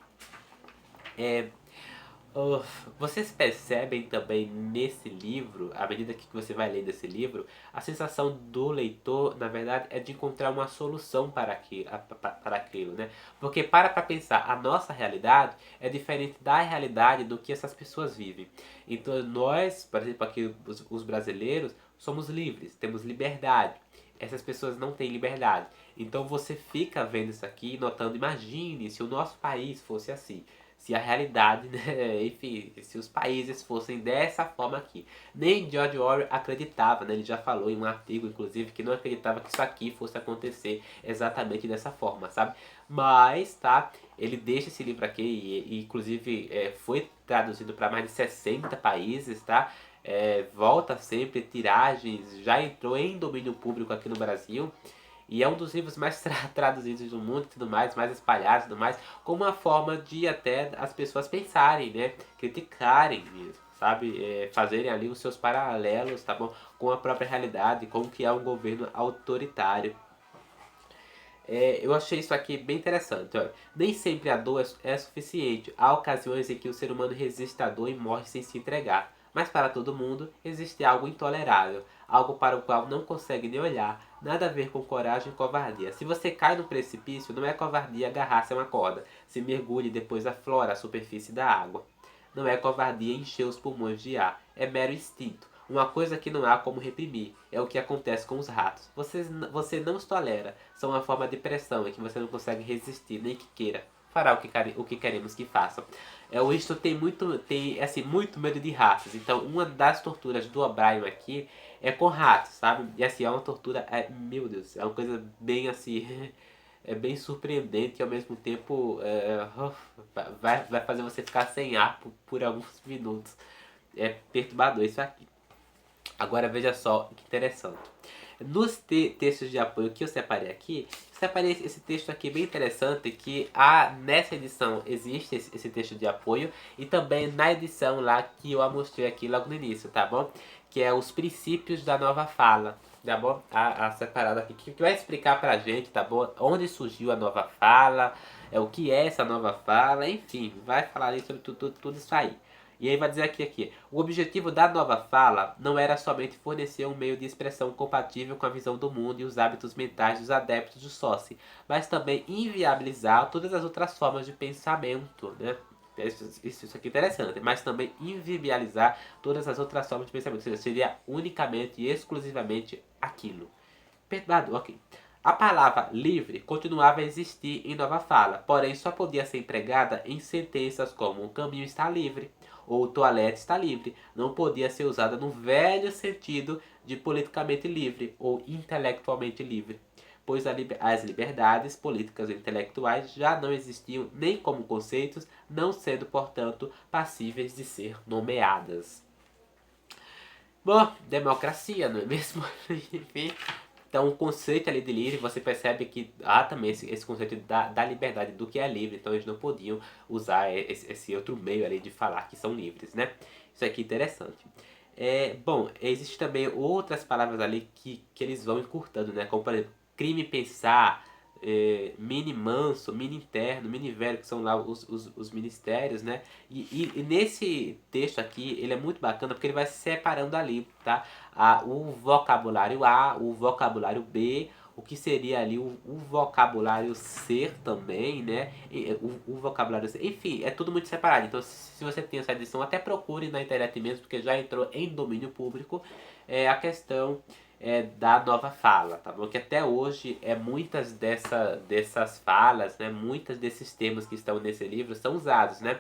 Vocês percebem também nesse livro, à medida que você vai lendo esse livro, a sensação do leitor, na verdade, é de encontrar uma solução para aquilo, né? Porque para pensar, a nossa realidade é diferente da realidade do que essas pessoas vivem. Então nós, por exemplo, aqui os brasileiros, somos livres, temos liberdade. Essas pessoas não têm liberdade. Então você fica vendo isso aqui, notando, imagine se o nosso país fosse assim. Se a realidade, né, enfim, se os países fossem dessa forma aqui. Nem George Orwell acreditava, né, ele já falou em um artigo, inclusive, que não acreditava que isso aqui fosse acontecer exatamente dessa forma, sabe? Mas, tá, ele deixa esse livro aqui, e inclusive foi traduzido para mais de 60 países, tá? Volta sempre, tiragens, já entrou em domínio público aqui no Brasil. E é um dos livros mais traduzidos do mundo e tudo mais espalhados e tudo mais, como uma forma de até as pessoas pensarem, né? Criticarem mesmo, sabe? Fazerem ali os seus paralelos, tá bom? Com a própria realidade, com o que é um governo autoritário. Eu achei isso aqui bem interessante. Olha. Nem sempre a dor é suficiente. Há ocasiões em que o ser humano resiste à dor e morre sem se entregar. Mas para todo mundo existe algo intolerável, algo para o qual não consegue nem olhar, nada a ver com coragem e covardia. Se você cai no precipício, não é covardia agarrar-se a uma corda. Se mergulhe e depois aflora a superfície da água. Não é covardia encher os pulmões de ar, é mero instinto. Uma coisa que não há como reprimir. É o que acontece com os ratos. Você não os tolera. São uma forma de pressão em que você não consegue resistir, nem que queira. Fará o que queremos que façam. O Winston tem assim, muito medo de ratos. Então, uma das torturas do O'Brien aqui é com ratos, sabe? E assim, é uma tortura, meu Deus, é uma coisa bem assim, é bem surpreendente e ao mesmo tempo vai fazer você ficar sem ar por alguns minutos. É perturbador isso aqui. Agora veja só que interessante. Nos textos de apoio que eu separei esse texto aqui bem interessante, que nessa edição existe esse texto de apoio, e também na edição lá que eu mostrei aqui logo no início, tá bom? Que é os princípios da nova fala, tá bom? A separada aqui, que vai explicar pra gente, tá bom? Onde surgiu a nova fala, o que é essa nova fala, enfim, vai falar ali sobre tudo isso aí. E aí vai dizer aqui, o objetivo da nova fala não era somente fornecer um meio de expressão compatível com a visão do mundo e os hábitos mentais dos adeptos do Saussure, mas também inviabilizar todas as outras formas de pensamento, né? Isso aqui é interessante, mas também inviabilizar todas as outras formas de pensamento, ou seja, seria unicamente e exclusivamente aquilo. Perdoado, ok. A palavra livre continuava a existir em nova fala, porém só podia ser empregada em sentenças como o caminho está livre ou o toalete está livre. Não podia ser usada no velho sentido de politicamente livre ou intelectualmente livre, pois as liberdades políticas e intelectuais já não existiam nem como conceitos, não sendo, portanto, passíveis de ser nomeadas. Bom, democracia, não é mesmo? Enfim. Então, o conceito ali de livre, você percebe que há também esse conceito da liberdade, do que é livre. Então, eles não podiam usar esse outro meio ali de falar que são livres, né? Isso aqui é interessante. Bom, existem também outras palavras ali que eles vão encurtando, né? Como, por exemplo, crime pensar, mini manso, mini interno, mini velho, que são lá os ministérios, né? E nesse texto aqui, ele é muito bacana porque ele vai se separando ali, tá? O vocabulário A, o vocabulário B, o que seria ali o vocabulário ser também, né? O vocabulário ser, enfim, é tudo muito separado. Então, se você tem essa edição, até procure na internet mesmo, porque já entrou em domínio público a questão da nova fala, tá bom? Que até hoje muitas dessas falas, né? Muitos desses termos que estão nesse livro são usados, né?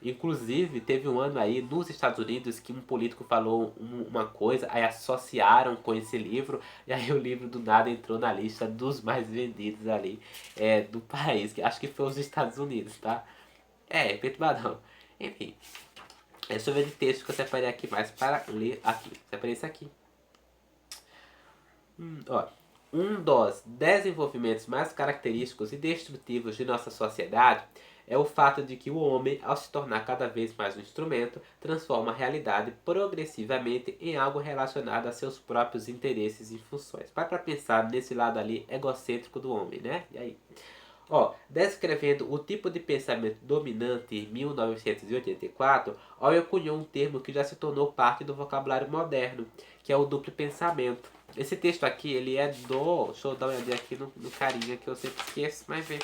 Inclusive, teve um ano aí nos Estados Unidos que um político falou uma coisa, aí associaram com esse livro, e aí o livro do nada entrou na lista dos mais vendidos ali do país, que acho que foi os Estados Unidos, tá? Perturbadão. Enfim, deixa eu ver de texto que eu separei aqui mais para ler aqui. Separei isso aqui. Ó, um dos desenvolvimentos mais característicos e destrutivos de nossa sociedade é o fato de que o homem, ao se tornar cada vez mais um instrumento, transforma a realidade progressivamente em algo relacionado a seus próprios interesses e funções. Para pensar nesse lado ali egocêntrico do homem, né? E aí? Ó, descrevendo o tipo de pensamento dominante em 1984, Orwell cunhou um termo que já se tornou parte do vocabulário moderno, que é o duplo pensamento. Esse texto aqui, ele é do... Deixa eu dar uma olhada aqui no carinha que eu sempre esqueço, mas vê.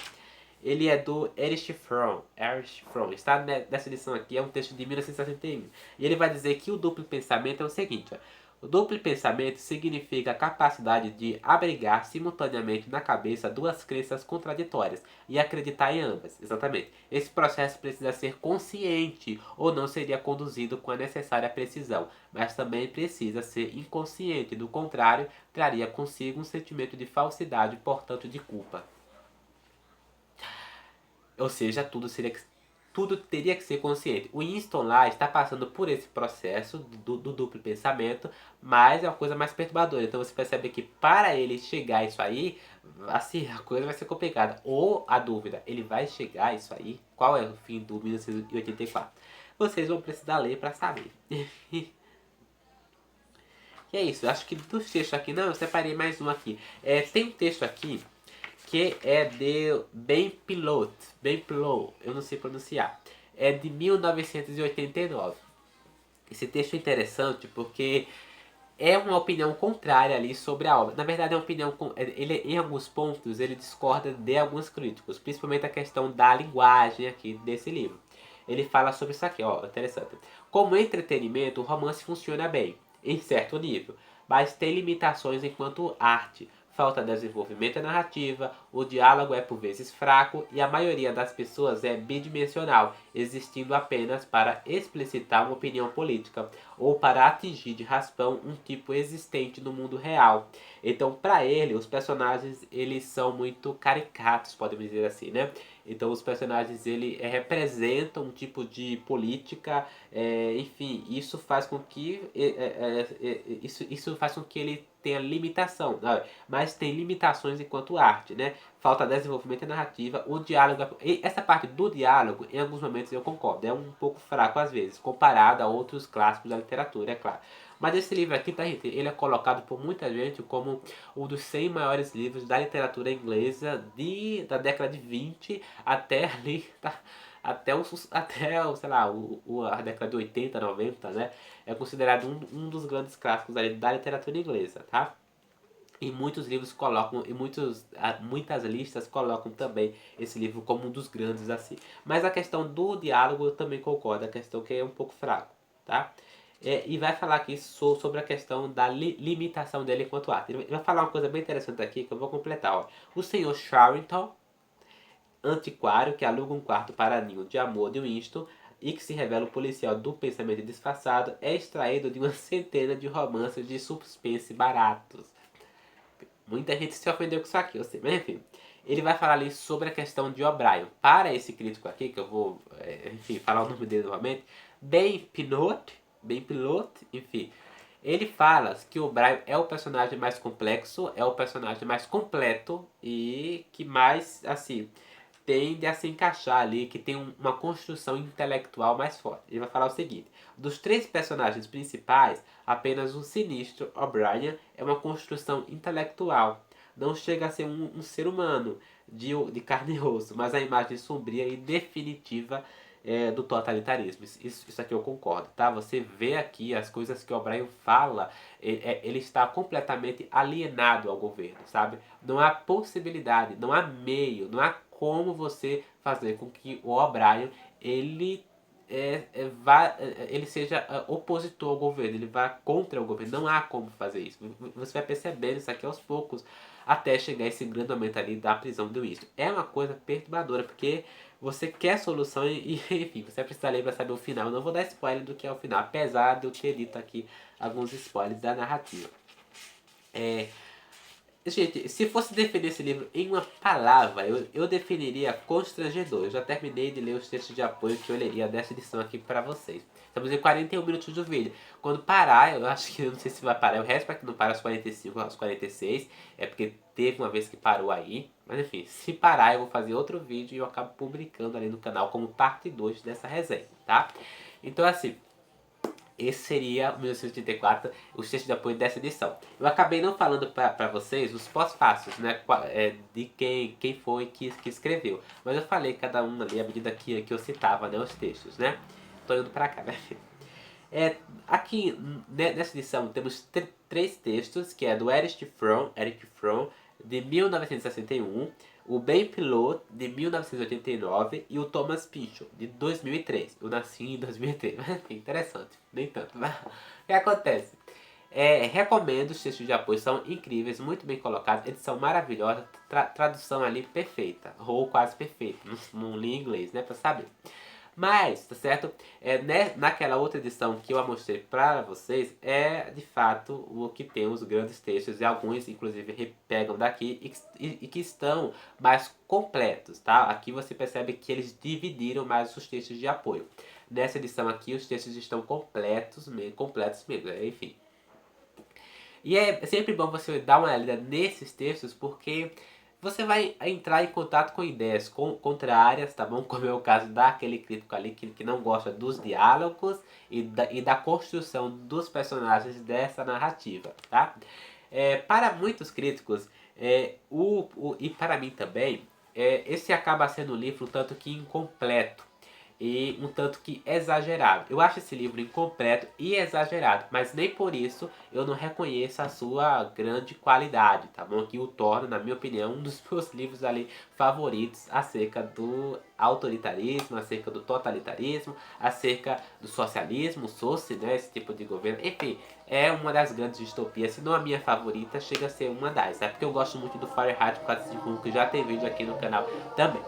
Ele é do Erich Fromm. Erich Fromm. Está nessa edição aqui, é um texto de 1961. E ele vai dizer que o duplo pensamento é o seguinte, ó. O duplo pensamento significa a capacidade de abrigar simultaneamente na cabeça duas crenças contraditórias e acreditar em ambas. Exatamente. Esse processo precisa ser consciente ou não seria conduzido com a necessária precisão, mas também precisa ser inconsciente, do contrário, traria consigo um sentimento de falsidade e, portanto, de culpa. Ou seja, tudo teria que ser consciente. O Winston lá está passando por esse processo do duplo pensamento, mas é uma coisa mais perturbadora. Então você percebe que para ele chegar a isso aí, assim, a coisa vai ser complicada. Ou a dúvida, ele vai chegar a isso aí? Qual é o fim do 1984? Vocês vão precisar ler para saber. E é isso, acho que dos textos aqui, não, eu separei mais um aqui. Tem um texto aqui que é de Ben Pilot, eu não sei pronunciar. É de 1989. Esse texto é interessante porque é uma opinião contrária ali sobre a obra. Na verdade, é uma opinião. Ele, em alguns pontos, ele discorda de alguns críticos, principalmente a questão da linguagem aqui desse livro. Ele fala sobre isso aqui, ó, interessante. Como entretenimento, o romance funciona bem, em certo nível, mas tem limitações enquanto arte. Falta desenvolvimento narrativa, o diálogo é por vezes fraco e a maioria das pessoas é bidimensional, existindo apenas para explicitar uma opinião política ou para atingir de raspão um tipo existente no mundo real. Então, para ele, os personagens eles são muito caricatos, podemos dizer assim, né? Então, os personagens ele representam um tipo de política, enfim, isso faz com que isso faz com que ele tenha limitação, né? Mas tem limitações enquanto arte, né? Falta desenvolvimento e narrativa, o diálogo, essa parte do diálogo, em alguns momentos eu concordo, é um pouco fraco às vezes, comparado a outros clássicos da literatura, é claro. Mas esse livro aqui, tá, gente, ele é colocado por muita gente como um dos 100 maiores livros da literatura inglesa da década de 20 até ali, tá? Sei lá, a década de 80, 90, né? É considerado um dos grandes clássicos ali da literatura inglesa, tá? E muitos livros colocam, e muitas listas colocam também esse livro como um dos grandes assim. Mas a questão do diálogo eu também concordo, a questão que é um pouco fraco, tá? E vai falar aqui sobre a questão da limitação dele enquanto ato. Ele vai falar uma coisa bem interessante aqui que eu vou completar. Ó. O senhor Charrington, antiquário que aluga um quarto para ninho de amor de Winston e que se revela o policial do pensamento disfarçado, é extraído de uma centena de romances de suspense baratos. Muita gente se ofendeu com isso aqui, eu sei, mas enfim. Ele vai falar ali sobre a questão de O'Brien. Para esse crítico aqui, que eu vou, enfim, falar o nome dele novamente, Ben Pilot, enfim. Ele fala que o O'Brien é o personagem mais complexo, é o personagem mais completo e que mais, assim, tende a se encaixar ali, que tem uma construção intelectual mais forte. Ele vai falar o seguinte: dos três personagens principais, apenas o sinistro O'Brien é uma construção intelectual. Não chega a ser um ser humano de carne e osso, mas a imagem sombria e definitiva do totalitarismo. Isso aqui eu concordo, tá? Você vê aqui as coisas que o O'Brien fala, ele está completamente alienado ao governo, sabe? Não há possibilidade, não há meio, não há como você fazer com que o O'Brien ele ele seja opositor ao governo, ele vá contra o governo. Não há como fazer isso. Você vai percebendo isso aqui aos poucos até chegar esse grande aumento ali da prisão do Winston. É uma coisa perturbadora, porque você quer solução e enfim, você precisa ler para saber o final. Eu não vou dar spoiler do que é o final, apesar de eu ter dito aqui alguns spoilers da narrativa. Gente, se fosse definir esse livro em uma palavra, eu definiria constrangedor. Eu já terminei de ler os textos de apoio que eu leria dessa edição aqui pra vocês. Estamos em 41 minutos do vídeo. Quando parar, eu acho que eu não sei se vai parar. Eu resto para que não pare aos 45, aos 46. É porque teve uma vez que parou aí. Mas enfim, se parar, eu vou fazer outro vídeo e eu acabo publicando ali no canal como parte 2 dessa resenha, tá? Então assim, esse seria o 1984, os textos de apoio dessa edição. Eu acabei não falando para vocês os pós-fácios, né? De quem foi que escreveu. Mas eu falei cada um ali à medida que eu citava, né, os textos, né? Tô indo para cá, né? Aqui nessa edição temos três textos, que é do Eric Fromm, de 1961, o Ben Pilot, de 1989, e o Thomas Pynchon, de 2003. Eu nasci em 2003, mas enfim, interessante, nem tanto. Mas, o que acontece? Recomendo, os textos de apoio são incríveis, muito bem colocados, edição maravilhosa, tradução ali perfeita, ou quase perfeita, não li em inglês, né, pra saber. Mas, tá certo? Naquela outra edição que eu mostrei para vocês, é de fato o que tem os grandes textos, e alguns inclusive pegam daqui e que estão mais completos, tá? Aqui você percebe que eles dividiram mais os textos de apoio. Nessa edição aqui, os textos estão completos mesmo, enfim. E é sempre bom você dar uma lida nesses textos, porque você vai entrar em contato com ideias contrárias, tá bom? Como é o caso daquele crítico ali que não gosta dos diálogos e da construção dos personagens dessa narrativa, tá? Para muitos críticos, e para mim também, esse acaba sendo um livro um tanto que incompleto e um tanto que exagerado. Eu acho esse livro incompleto e exagerado, mas nem por isso eu não reconheço a sua grande qualidade, tá bom? Que o torna, na minha opinião, um dos meus livros ali favoritos acerca do autoritarismo, acerca do totalitarismo, acerca do socialismo, né, esse tipo de governo. Enfim, é uma das grandes distopias, se não a minha favorita, chega a ser uma das, né? Porque eu gosto muito do Fahrenheit 451, que já tem vídeo aqui no canal também.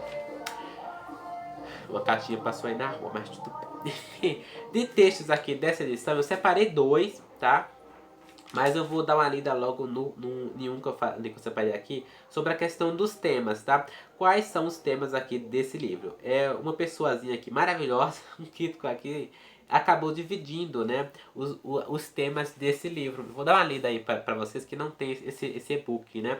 Uma caixinha passou aí na rua, mas tudo bem. De textos aqui dessa edição, eu separei dois, tá? Mas eu vou dar uma lida logo em um que eu separei aqui, sobre a questão dos temas, tá? Quais são os temas aqui desse livro? Uma pessoazinha aqui maravilhosa, um crítico aqui, acabou dividindo, né, os temas desse livro. Vou dar uma lida aí para vocês que não tem esse e-book, né?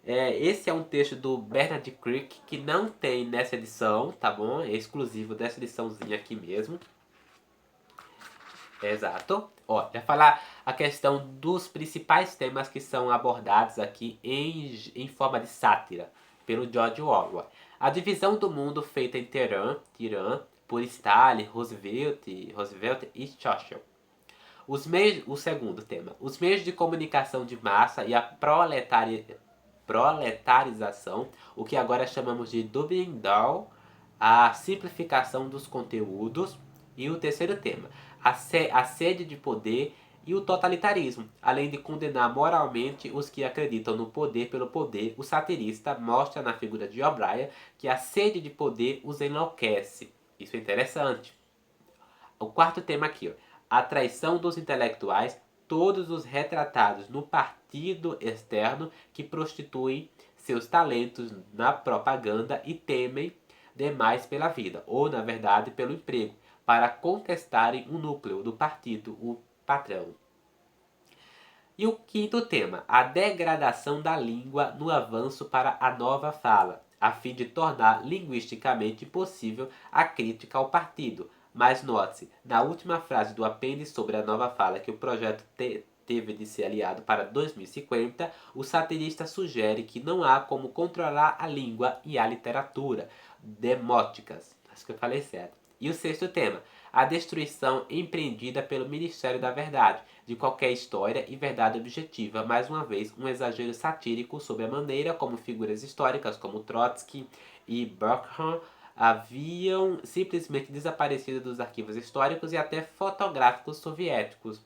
Esse é um texto do Bernard Crick que não tem nessa edição, tá bom? É exclusivo dessa ediçãozinha aqui mesmo. Exato. Ó, já falar a questão dos principais temas que são abordados aqui em forma de sátira pelo George Orwell. A divisão do mundo feita em Teherã por Stalin, Roosevelt e Churchill. O segundo tema, os meios de comunicação de massa e a proletarização, o que agora chamamos de dubbing down, a simplificação dos conteúdos. E o terceiro tema, a sede de poder e o totalitarismo. Além de condenar moralmente os que acreditam no poder pelo poder, o satirista mostra na figura de O'Brien que a sede de poder os enlouquece. Isso é interessante. O quarto tema aqui, ó, a traição dos intelectuais, todos os retratados no partido externo que prostituem seus talentos na propaganda e temem demais pela vida, ou na verdade pelo emprego, para contestarem o núcleo do partido, o patrão. E o quinto tema, a degradação da língua no avanço para a nova fala, a fim de tornar linguisticamente possível a crítica ao partido. Mas note-se, na última frase do apêndice sobre a nova fala que o projeto teve de ser aliado para 2050, o satirista sugere que não há como controlar a língua e a literatura demóticas. Acho que eu falei certo. E o sexto tema, a destruição empreendida pelo Ministério da Verdade, de qualquer história e verdade objetiva, mais uma vez um exagero satírico sobre a maneira como figuras históricas como Trotsky e Burkhardt haviam simplesmente desaparecido dos arquivos históricos e até fotográficos soviéticos.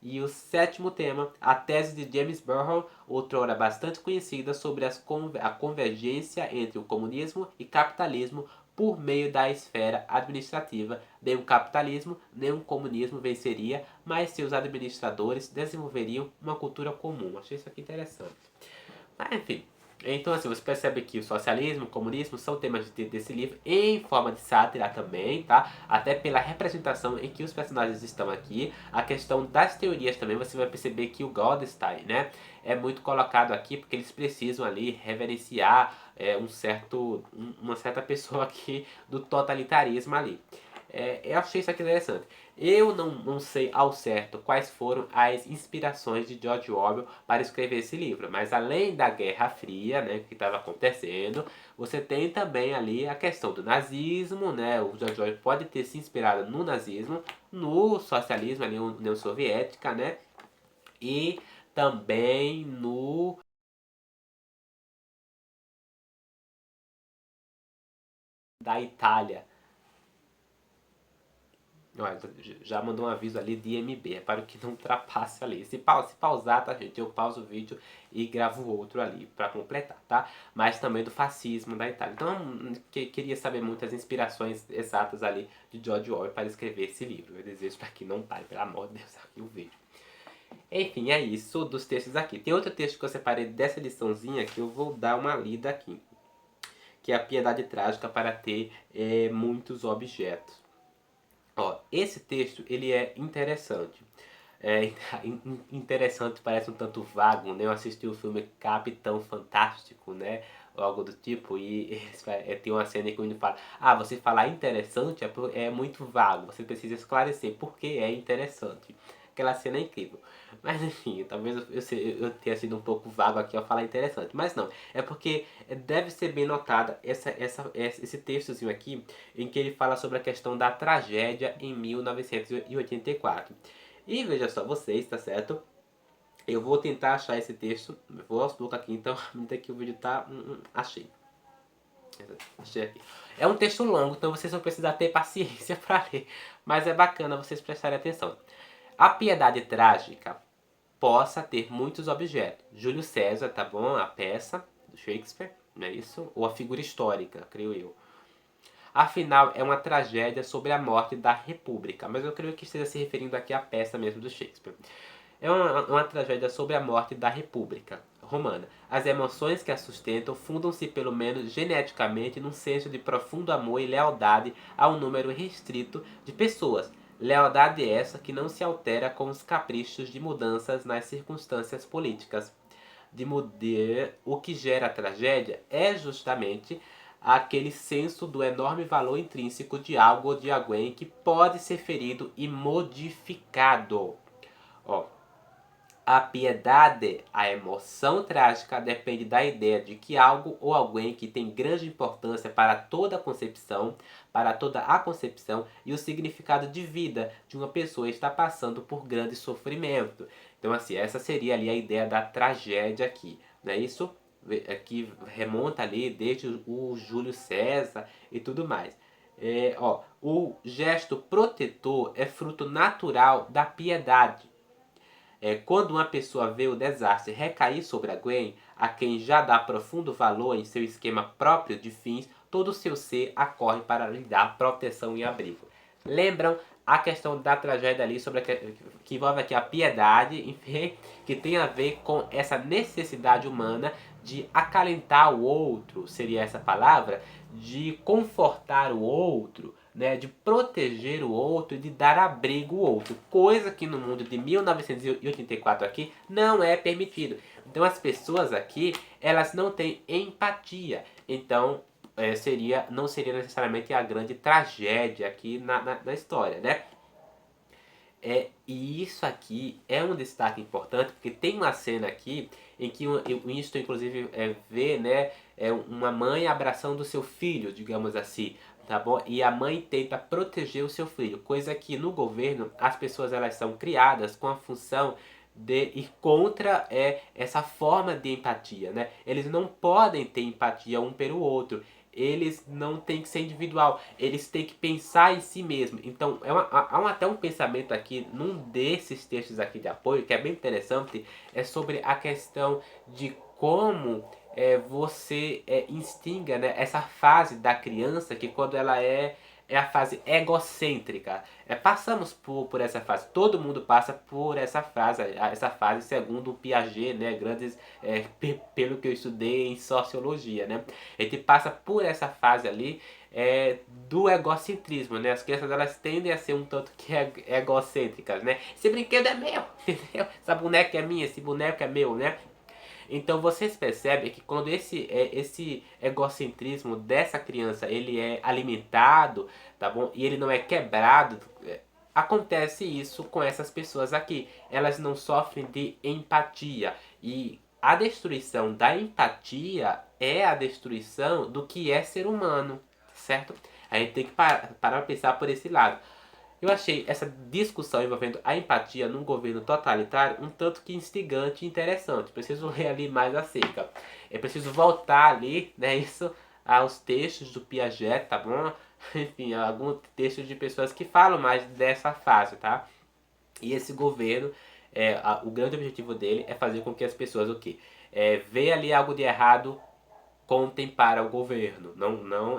E o sétimo tema, a tese de James Burrow, outrora bastante conhecida, sobre a convergência entre o comunismo e capitalismo por meio da esfera administrativa. Nem o capitalismo, nem o comunismo venceria, mas seus administradores desenvolveriam uma cultura comum. Achei isso aqui interessante. Mas enfim, então assim, você percebe que o socialismo, o comunismo são temas desse livro em forma de sátira também, tá? Até pela representação em que os personagens estão aqui. A questão das teorias também, você vai perceber que o Goldstein, né, é muito colocado aqui porque eles precisam ali reverenciar uma certa pessoa aqui do totalitarismo ali. Eu achei isso aqui interessante. Eu não sei ao certo quais foram as inspirações de George Orwell para escrever esse livro, mas além da Guerra Fria, né, que estava acontecendo, você tem também ali a questão do nazismo, né? O George Orwell pode ter se inspirado no nazismo, no socialismo, ali, União Soviética, né? E também no da Itália. Olha, já mandou um aviso ali de IMB, é para que não ultrapasse ali. Se pausar, tá, gente? Eu pauso o vídeo e gravo outro ali para completar, tá? Mas também do fascismo da Itália. Então, queria saber muitas inspirações exatas ali de George Orwell para escrever esse livro. Eu desejo para que não pare, pelo amor de Deus, aqui o vídeo. Enfim, é isso dos textos aqui. Tem outro texto que eu separei dessa liçãozinha que eu vou dar uma lida aqui, que é a piedade trágica para ter muitos objetos. Ó, esse texto ele é interessante. Interessante, parece um tanto vago, né? Eu assisti o filme Capitão Fantástico, né? Ou algo do tipo, e tem uma cena que o menino fala: ah, você falar interessante é muito vago, você precisa esclarecer por que é interessante. Aquela cena é incrível. Mas enfim, talvez eu tenha sido um pouco vago aqui ao falar interessante. Mas não, é porque deve ser bem notada esse textozinho aqui, em que ele fala sobre a questão da tragédia em 1984. E veja só vocês, tá certo? Eu vou tentar achar esse texto, vou aos poucos aqui, então, até que o vídeo tá... achei. Achei aqui. É um texto longo, então vocês vão precisar ter paciência para ler, mas é bacana vocês prestarem atenção. A piedade trágica possa ter muitos objetos. Júlio César, tá bom? A peça do Shakespeare, não é isso? Ou a figura histórica, creio eu. Afinal, é uma tragédia sobre a morte da República, mas eu creio que esteja se referindo aqui à peça mesmo do Shakespeare. É uma tragédia sobre a morte da República Romana. As emoções que a sustentam fundam-se pelo menos geneticamente num senso de profundo amor e lealdade a um número restrito de pessoas. Lealdade essa que não se altera com os caprichos de mudanças nas circunstâncias políticas. De mudar, o que gera a tragédia é justamente aquele senso do enorme valor intrínseco de algo ou de alguém que pode ser ferido e modificado. Ó, A piedade, a emoção trágica, depende da ideia de que algo ou alguém que tem grande importância para toda a concepção e o significado de vida de uma pessoa está passando por grande sofrimento. Então, assim, essa seria ali a ideia da tragédia aqui, não é isso? Que remonta ali desde o Júlio César e tudo mais. O gesto protetor é fruto natural da piedade. Quando uma pessoa vê o desastre recair sobre alguém, a quem já dá profundo valor em seu esquema próprio de fins, todo o seu ser acorre para lhe dar proteção e abrigo. Lembram a questão da tragédia ali, sobre que envolve aqui a piedade, enfim, que tem a ver com essa necessidade humana de acalentar o outro, seria essa palavra, de confortar o outro, né, de proteger o outro e de dar abrigo ao outro, coisa que no mundo de 1984 aqui não é permitido. Então as pessoas aqui, elas não têm empatia. Então não seria necessariamente a grande tragédia aqui na história, né? E isso aqui é um destaque importante, porque tem uma cena aqui em que o Winston, inclusive, vê, né, uma mãe abraçando o seu filho, digamos assim, tá bom? E a mãe tenta proteger o seu filho, coisa que no governo as pessoas elas são criadas com a função de ir contra essa forma de empatia, né? Eles não podem ter empatia um pelo outro. Eles não têm que ser individual, eles têm que pensar em si mesmo. Então, há até um pensamento aqui, num desses textos aqui de apoio, que é bem interessante, é sobre a questão de como você instiga, né, essa fase da criança, que quando ela é a fase egocêntrica. Passamos por essa fase, todo mundo passa por essa fase segundo o Piaget, né, grandes, pelo que eu estudei em sociologia, né. A gente passa por essa fase ali do egocentrismo, né? As crianças elas tendem a ser um tanto que egocêntricas, né? Esse brinquedo é meu, entendeu? Essa boneca é minha, esse boneco é meu, né? Então vocês percebem que quando esse egocentrismo dessa criança ele é alimentado, tá bom? E ele não é quebrado, acontece isso com essas pessoas aqui. Elas não sofrem de empatia. E a destruição da empatia é a destruição do que é ser humano, certo? A gente tem que parar para pensar por esse lado. Eu achei essa discussão envolvendo a empatia num governo totalitário um tanto que instigante e interessante. Preciso ler ali mais acerca. É preciso voltar ali, né, isso, aos textos do Piaget, tá bom? Enfim, alguns textos de pessoas que falam mais dessa fase, tá? E esse governo, o grande objetivo dele é fazer com que as pessoas, o quê? Vê ali algo de errado, contem para o governo,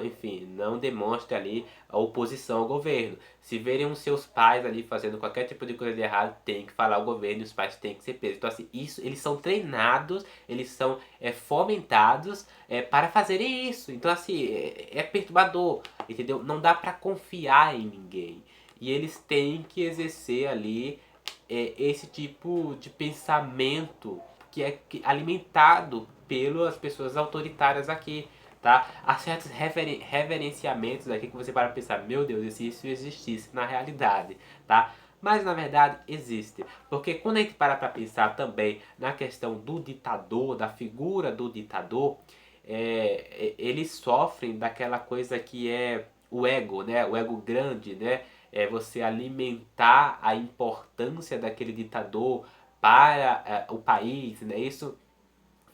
enfim, não demonstre ali a oposição ao governo. Se verem os seus pais ali fazendo qualquer tipo de coisa de errado, tem que falar ao governo e os pais têm que ser presos. Então assim, eles são treinados, eles são fomentados para fazerem isso. Então assim, é perturbador, entendeu? Não dá para confiar em ninguém. E eles têm que exercer ali esse tipo de pensamento que é alimentado pelas pessoas autoritárias aqui, tá? Há certos reverenciamentos aqui que você para pensar, meu Deus, e se isso existisse na realidade, tá? Mas na verdade existe, porque quando a gente para pensar também na questão do ditador, da figura do ditador, eles sofrem daquela coisa que é o ego, né? O ego grande, né? É você alimentar a importância daquele ditador para o país, né? Isso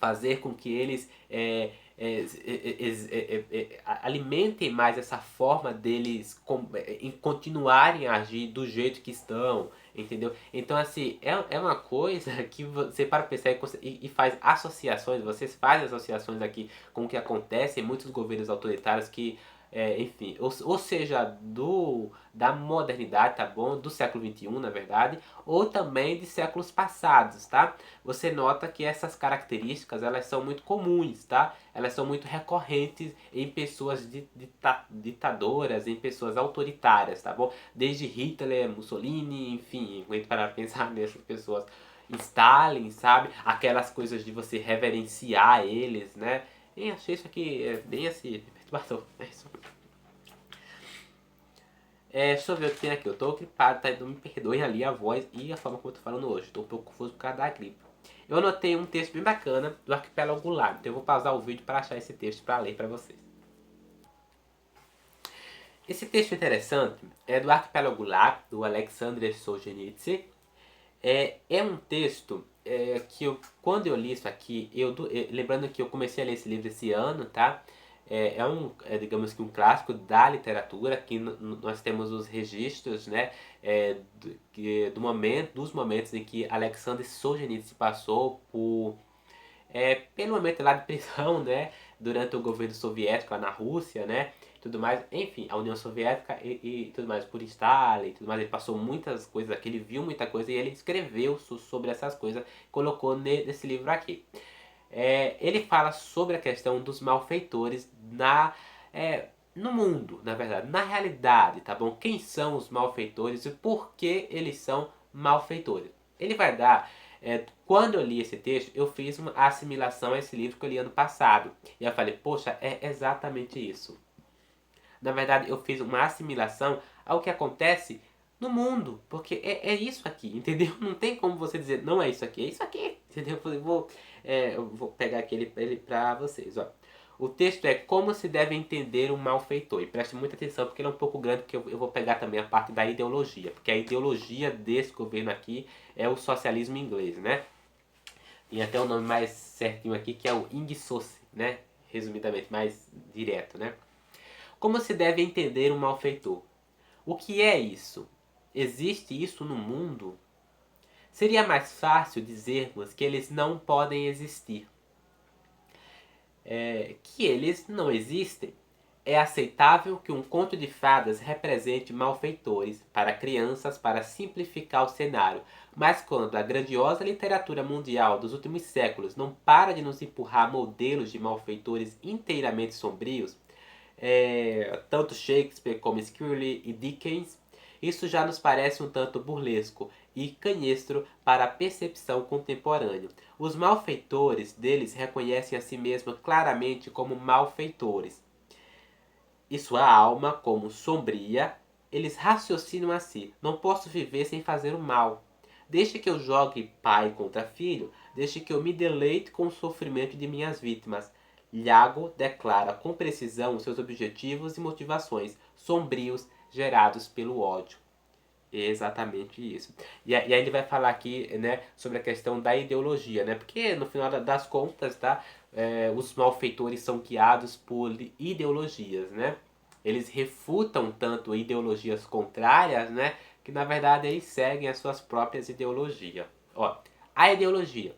fazer com que eles alimentem mais essa forma deles em continuarem a agir do jeito que estão, entendeu? Então assim, é uma coisa que você para pensar e faz associações, vocês fazem associações aqui com o que acontece em muitos governos autoritários que enfim, ou seja, da modernidade, tá bom? Do século XXI, na verdade, ou também de séculos passados, tá? Você nota que essas características, elas são muito comuns, tá? Elas são muito recorrentes em pessoas ditadoras, em pessoas autoritárias, tá bom? Desde Hitler, Mussolini, enfim, a gente parar pensar nessas pessoas, Stalin, sabe? Aquelas coisas de você reverenciar eles, né? E achei isso aqui bem assim, perturbador. É isso. Deixa eu ver o que tem aqui. Eu tô gripado, tá? Então me perdoem ali a voz e a forma como eu tô falando hoje. Tô um pouco confuso por causa da gripe. Eu anotei um texto bem bacana do Arquipélago Goulart. Então eu vou pausar o vídeo para achar esse texto para ler para vocês. Esse texto interessante é do Arquipélago Goulart, do Alexander Solzhenitsyn. É um texto que quando eu li isso aqui, lembrando que eu comecei a ler esse livro esse ano, tá? Digamos que um clássico da literatura, que nós temos os registros, né, dos momentos em que Alexander Solzhenitsyn passou pelo momento lá de prisão, né, durante o governo soviético lá na Rússia, né, tudo mais, enfim, a União Soviética e tudo mais, por Stalin, tudo mais, ele passou muitas coisas aqui, ele viu muita coisa e ele escreveu sobre essas coisas, colocou nesse livro aqui. Ele fala sobre a questão dos malfeitores no mundo, na verdade, na realidade, tá bom? Quem são os malfeitores e por que eles são malfeitores? Ele vai dar quando eu li esse texto, eu fiz uma assimilação a esse livro que eu li ano passado. E eu falei, poxa, é exatamente isso. Na verdade, eu fiz uma assimilação ao que acontece no mundo. Porque é isso aqui, entendeu? Não tem como você dizer, não é isso aqui, entendeu? Eu vou pegar aqui ele pra vocês, ó. O texto é como se deve entender um malfeitor. E preste muita atenção porque ele é um pouco grande, porque eu vou pegar também a parte da ideologia. Porque a ideologia desse governo aqui é o socialismo inglês, né? Tem até um nome mais certinho aqui que é o Ingsoce, né? Resumidamente, mais direto, né? Como se deve entender um malfeitor? O que é isso? Existe isso no mundo? Seria mais fácil dizermos que eles não podem existir. Que eles não existem. É aceitável que um conto de fadas represente malfeitores para crianças para simplificar o cenário, mas quando a grandiosa literatura mundial dos últimos séculos não para de nos empurrar modelos de malfeitores inteiramente sombrios, tanto Shakespeare como Scriabin e Dickens, isso já nos parece um tanto burlesco e canhestro para a percepção contemporânea. Os malfeitores deles reconhecem a si mesmos claramente como malfeitores e sua alma como sombria, eles raciocinam assim: não posso viver sem fazer o mal. Deixe que eu jogue pai contra filho, deixe que eu me deleite com o sofrimento de minhas vítimas. Iago declara com precisão seus objetivos e motivações sombrios gerados pelo ódio. É exatamente isso. E aí ele vai falar aqui, né, sobre a questão da ideologia, né? Porque no final das contas, tá, os malfeitores são guiados por ideologias, né? Eles refutam tanto ideologias contrárias, né, que na verdade eles seguem as suas próprias ideologias. Ó, a ideologia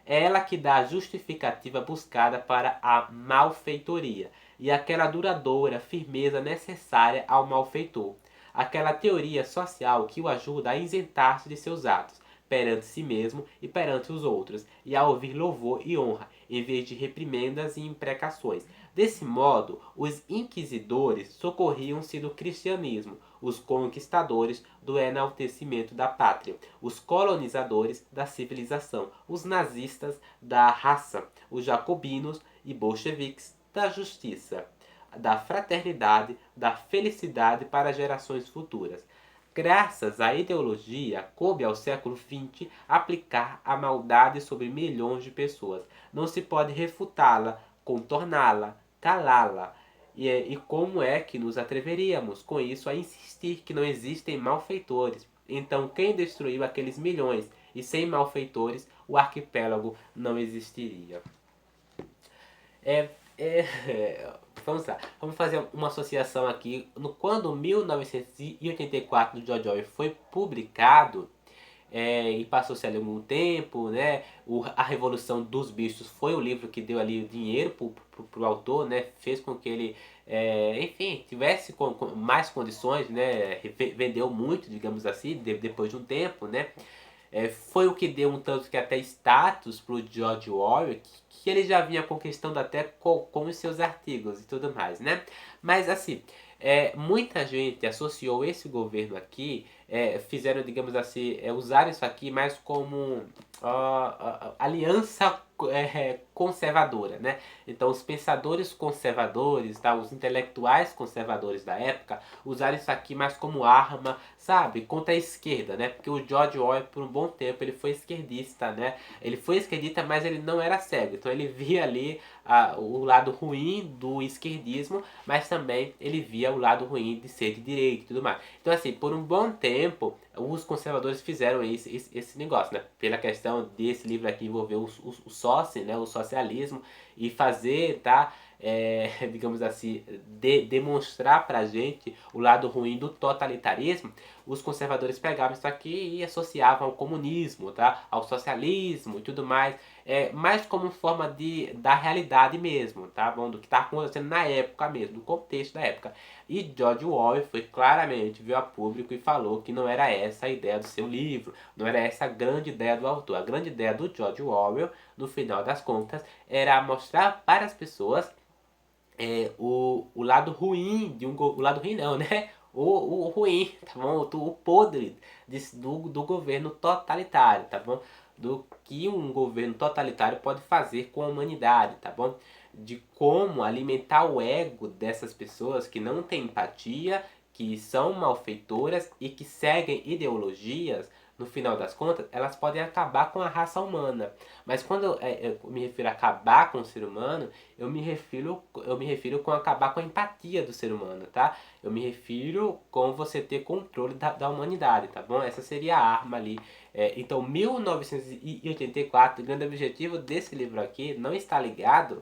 é ela que dá a justificativa buscada para a malfeitoria e aquela duradoura firmeza necessária ao malfeitor. Aquela teoria social que o ajuda a isentar-se de seus atos, perante si mesmo e perante os outros, e a ouvir louvor e honra, em vez de reprimendas e imprecações. Desse modo, os inquisidores socorriam-se do cristianismo, os conquistadores do enaltecimento da pátria, os colonizadores da civilização, os nazistas da raça, os jacobinos e bolcheviques da justiça, da fraternidade, da felicidade para gerações futuras. Graças à ideologia, coube ao século XX aplicar a maldade sobre milhões de pessoas. Não se pode refutá-la, contorná-la, calá-la. E como é que nos atreveríamos com isso a insistir que não existem malfeitores? Então, quem destruiu aqueles milhões? E sem malfeitores, o arquipélago não existiria. É, vamos lá, vamos fazer uma associação aqui. Quando 1984 do George Orwell foi publicado, e passou-se ali algum tempo, né? A Revolução dos Bichos foi o livro que deu ali o dinheiro pro autor, né? Fez com que ele, enfim, tivesse com mais condições, né? Vendeu muito, digamos assim, depois de um tempo, né? Foi o que deu um tanto que até status pro George Orwell, que ele já vinha conquistando até com os seus artigos e tudo mais, né? Mas assim, muita gente associou esse governo aqui, fizeram, digamos assim, usaram isso aqui mais como aliança conservadora, né? Então os pensadores conservadores, tá? Os intelectuais conservadores da época usaram isso aqui mais como arma, sabe? Contra a esquerda, né? Porque o George Orwell por um bom tempo ele foi esquerdista, né? Ele foi esquerdista, mas ele não era cego. Então ele via ali o lado ruim do esquerdismo, mas também ele via o lado ruim de ser de direita e tudo mais. Então assim, por um bom tempo, os conservadores fizeram esse negócio, né? Pela questão desse livro aqui envolver o sócio, né? O socialismo e fazer, tá? Digamos assim, demonstrar pra gente o lado ruim do totalitarismo, os conservadores pegavam isso aqui e associavam ao comunismo, tá? Ao socialismo e tudo mais, mais como forma da realidade mesmo, tá bom? Do que está acontecendo na época mesmo, do contexto da época. E George Orwell foi claramente, veio a público e falou que não era essa a ideia do seu livro, não era essa a grande ideia do autor. A grande ideia do George Orwell, no final das contas, era mostrar para as pessoas o lado ruim de o lado ruim não, né? O ruim, tá bom? O podre do governo totalitário, tá bom? Do que um governo totalitário pode fazer com a humanidade, tá bom? De como alimentar o ego dessas pessoas que não têm empatia, que são malfeitoras e que seguem ideologias, no final das contas, elas podem acabar com a raça humana. Mas quando eu me refiro a acabar com o ser humano, eu me refiro com acabar com a empatia do ser humano, tá? Eu me refiro com você ter controle da humanidade, tá bom? Essa seria a arma ali. Então, 1984, o grande objetivo desse livro aqui não está ligado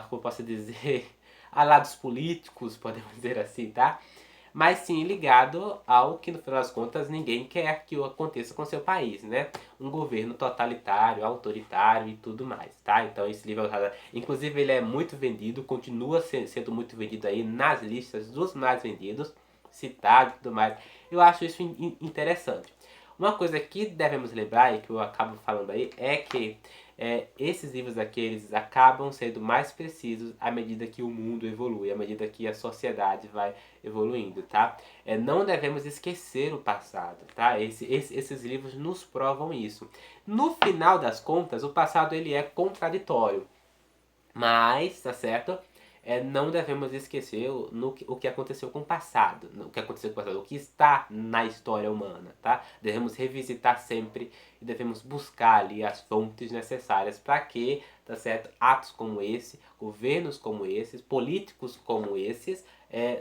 como eu posso dizer, a lados políticos, podemos dizer assim, tá? Mas sim ligado ao que no final das contas ninguém quer que aconteça com seu país, né? Um governo totalitário, autoritário e tudo mais, tá? Então esse livro, inclusive ele é muito vendido, continua sendo muito vendido aí nas listas dos mais vendidos, citado e tudo mais. Eu acho isso interessante. Uma coisa que devemos lembrar e que eu acabo falando aí é que esses livros aqui eles acabam sendo mais precisos à medida que o mundo evolui, à medida que a sociedade vai evoluindo, tá? Não devemos esquecer o passado, tá? Esses livros nos provam isso. No final das contas, o passado ele é contraditório, mas, tá certo? Não devemos esquecer o que aconteceu com o passado, o que aconteceu com o passado, o que está na história humana, tá? Devemos revisitar sempre e devemos buscar ali as fontes necessárias para que, tá certo? Atos como esse, governos como esses, políticos como esses,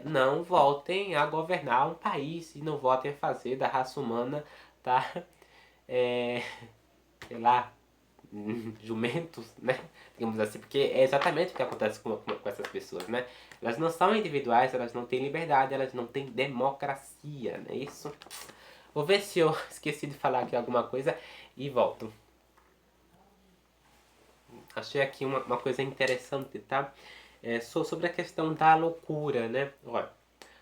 não voltem a governar um país e não voltem a fazer da raça humana, tá? É, sei lá, jumentos, né? Digamos assim, porque é exatamente o que acontece com essas pessoas, né? Elas não são individuais, elas não têm liberdade, elas não têm democracia, não é isso? Vou ver se eu esqueci de falar aqui alguma coisa e volto. Achei aqui uma coisa interessante, tá? Sobre a questão da loucura, né? Olha,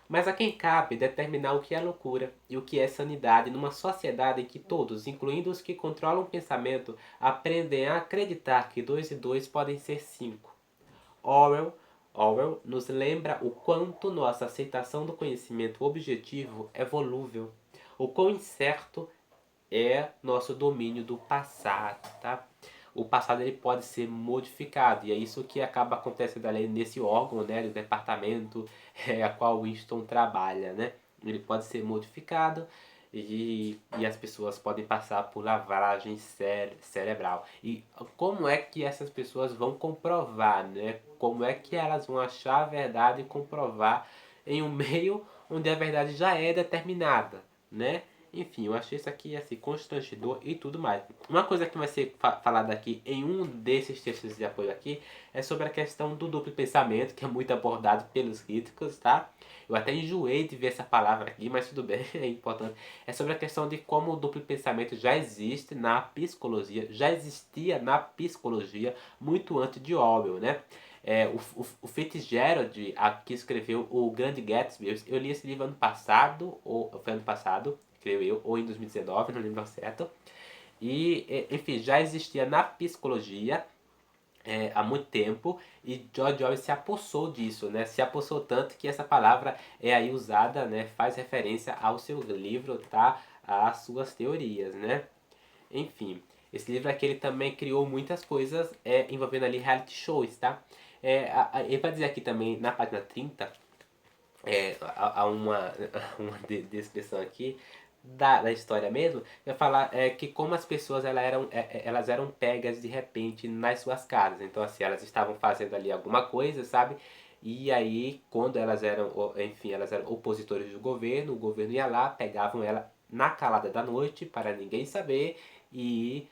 mas a quem cabe determinar o que é loucura e o que é sanidade numa sociedade em que todos, incluindo os que controlam o pensamento, aprendem a acreditar que 2 e 2 podem ser 5. Orwell, Orwell nos lembra o quanto nossa aceitação do conhecimento objetivo é volúvel, o quão incerto é nosso domínio do passado, tá? O passado ele pode ser modificado e é isso que acaba acontecendo ali nesse órgão, né, do departamento a qual Winston trabalha, né? Ele pode ser modificado e as pessoas podem passar por lavagem cerebral. E como é que essas pessoas vão comprovar, né? Como é que elas vão achar a verdade e comprovar em um meio onde a verdade já é determinada, né? Enfim, eu achei isso aqui assim, constrangedor e tudo mais. Uma coisa que vai ser falada aqui em um desses textos de apoio aqui é sobre a questão do duplo pensamento, que é muito abordado pelos críticos, tá? Eu até enjoei de ver essa palavra aqui, mas tudo bem, é importante. É sobre a questão de como o duplo pensamento já existe na psicologia, já existia na psicologia muito antes de Orwell, né? O Fitzgerald, que escreveu O Grande Gatsby, eu li esse livro ano passado, ou foi ano passado, creio eu, ou em 2019, não lembro certo. E, enfim, já existia na psicologia há muito tempo e George Orwell se apossou disso, né? Se apossou tanto que essa palavra é aí usada, né? Faz referência ao seu livro, tá? Às suas teorias, né? Enfim, Esse livro aqui ele também criou muitas coisas envolvendo ali reality shows, tá? Ele vai dizer aqui também na página 30, há uma, uma descrição aqui da história mesmo, vai falar que como as pessoas elas eram pegas de repente nas suas casas. Então assim, elas estavam fazendo ali alguma coisa, sabe? E aí, quando elas eram, enfim, elas eram opositores do governo, o governo ia lá, pegavam ela na calada da noite, para ninguém saber, e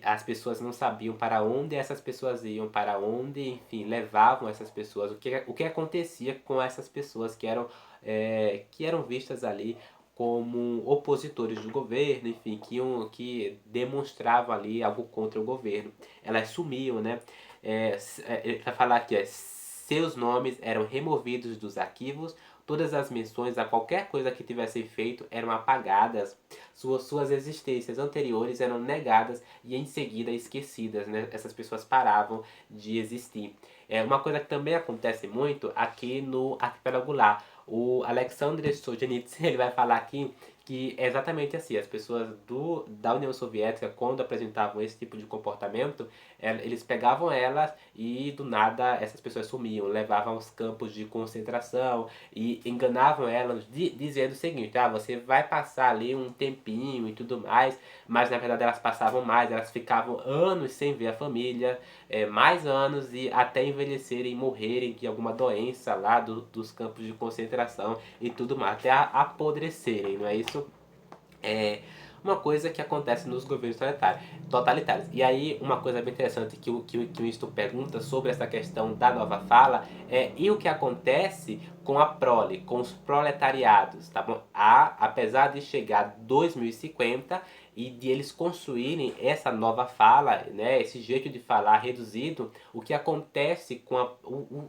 as pessoas não sabiam para onde essas pessoas iam, para onde, enfim, levavam essas pessoas, o que acontecia com essas pessoas que eram vistas ali como opositores do governo, enfim, que demonstravam ali algo contra o governo. Elas sumiam, né? Para falar aqui, seus nomes eram removidos dos arquivos, todas as menções a qualquer coisa que tivessem feito eram apagadas, suas existências anteriores eram negadas e em seguida esquecidas, né? Essas pessoas paravam de existir. Uma coisa que também acontece muito aqui no Arquipélago Lá. O Alexander Solzhenitsyn ele vai falar aqui que é exatamente assim, as pessoas da União Soviética, quando apresentavam esse tipo de comportamento, eles pegavam elas e do nada essas pessoas sumiam, levavam aos campos de concentração e enganavam elas dizendo o seguinte: você vai passar ali um tempinho e tudo mais, mas na verdade elas passavam mais, elas ficavam anos sem ver a família, mais anos e até envelhecerem e morrerem de alguma doença lá dos campos de concentração e tudo mais, até apodrecerem, não é isso? É uma coisa que acontece nos governos totalitários. E aí, uma coisa bem interessante que o Winston pergunta sobre essa questão da nova fala e o que acontece com a prole, com os proletariados, tá bom? Apesar de chegar 2050 e de eles construírem essa nova fala, né, esse jeito de falar reduzido, o que acontece com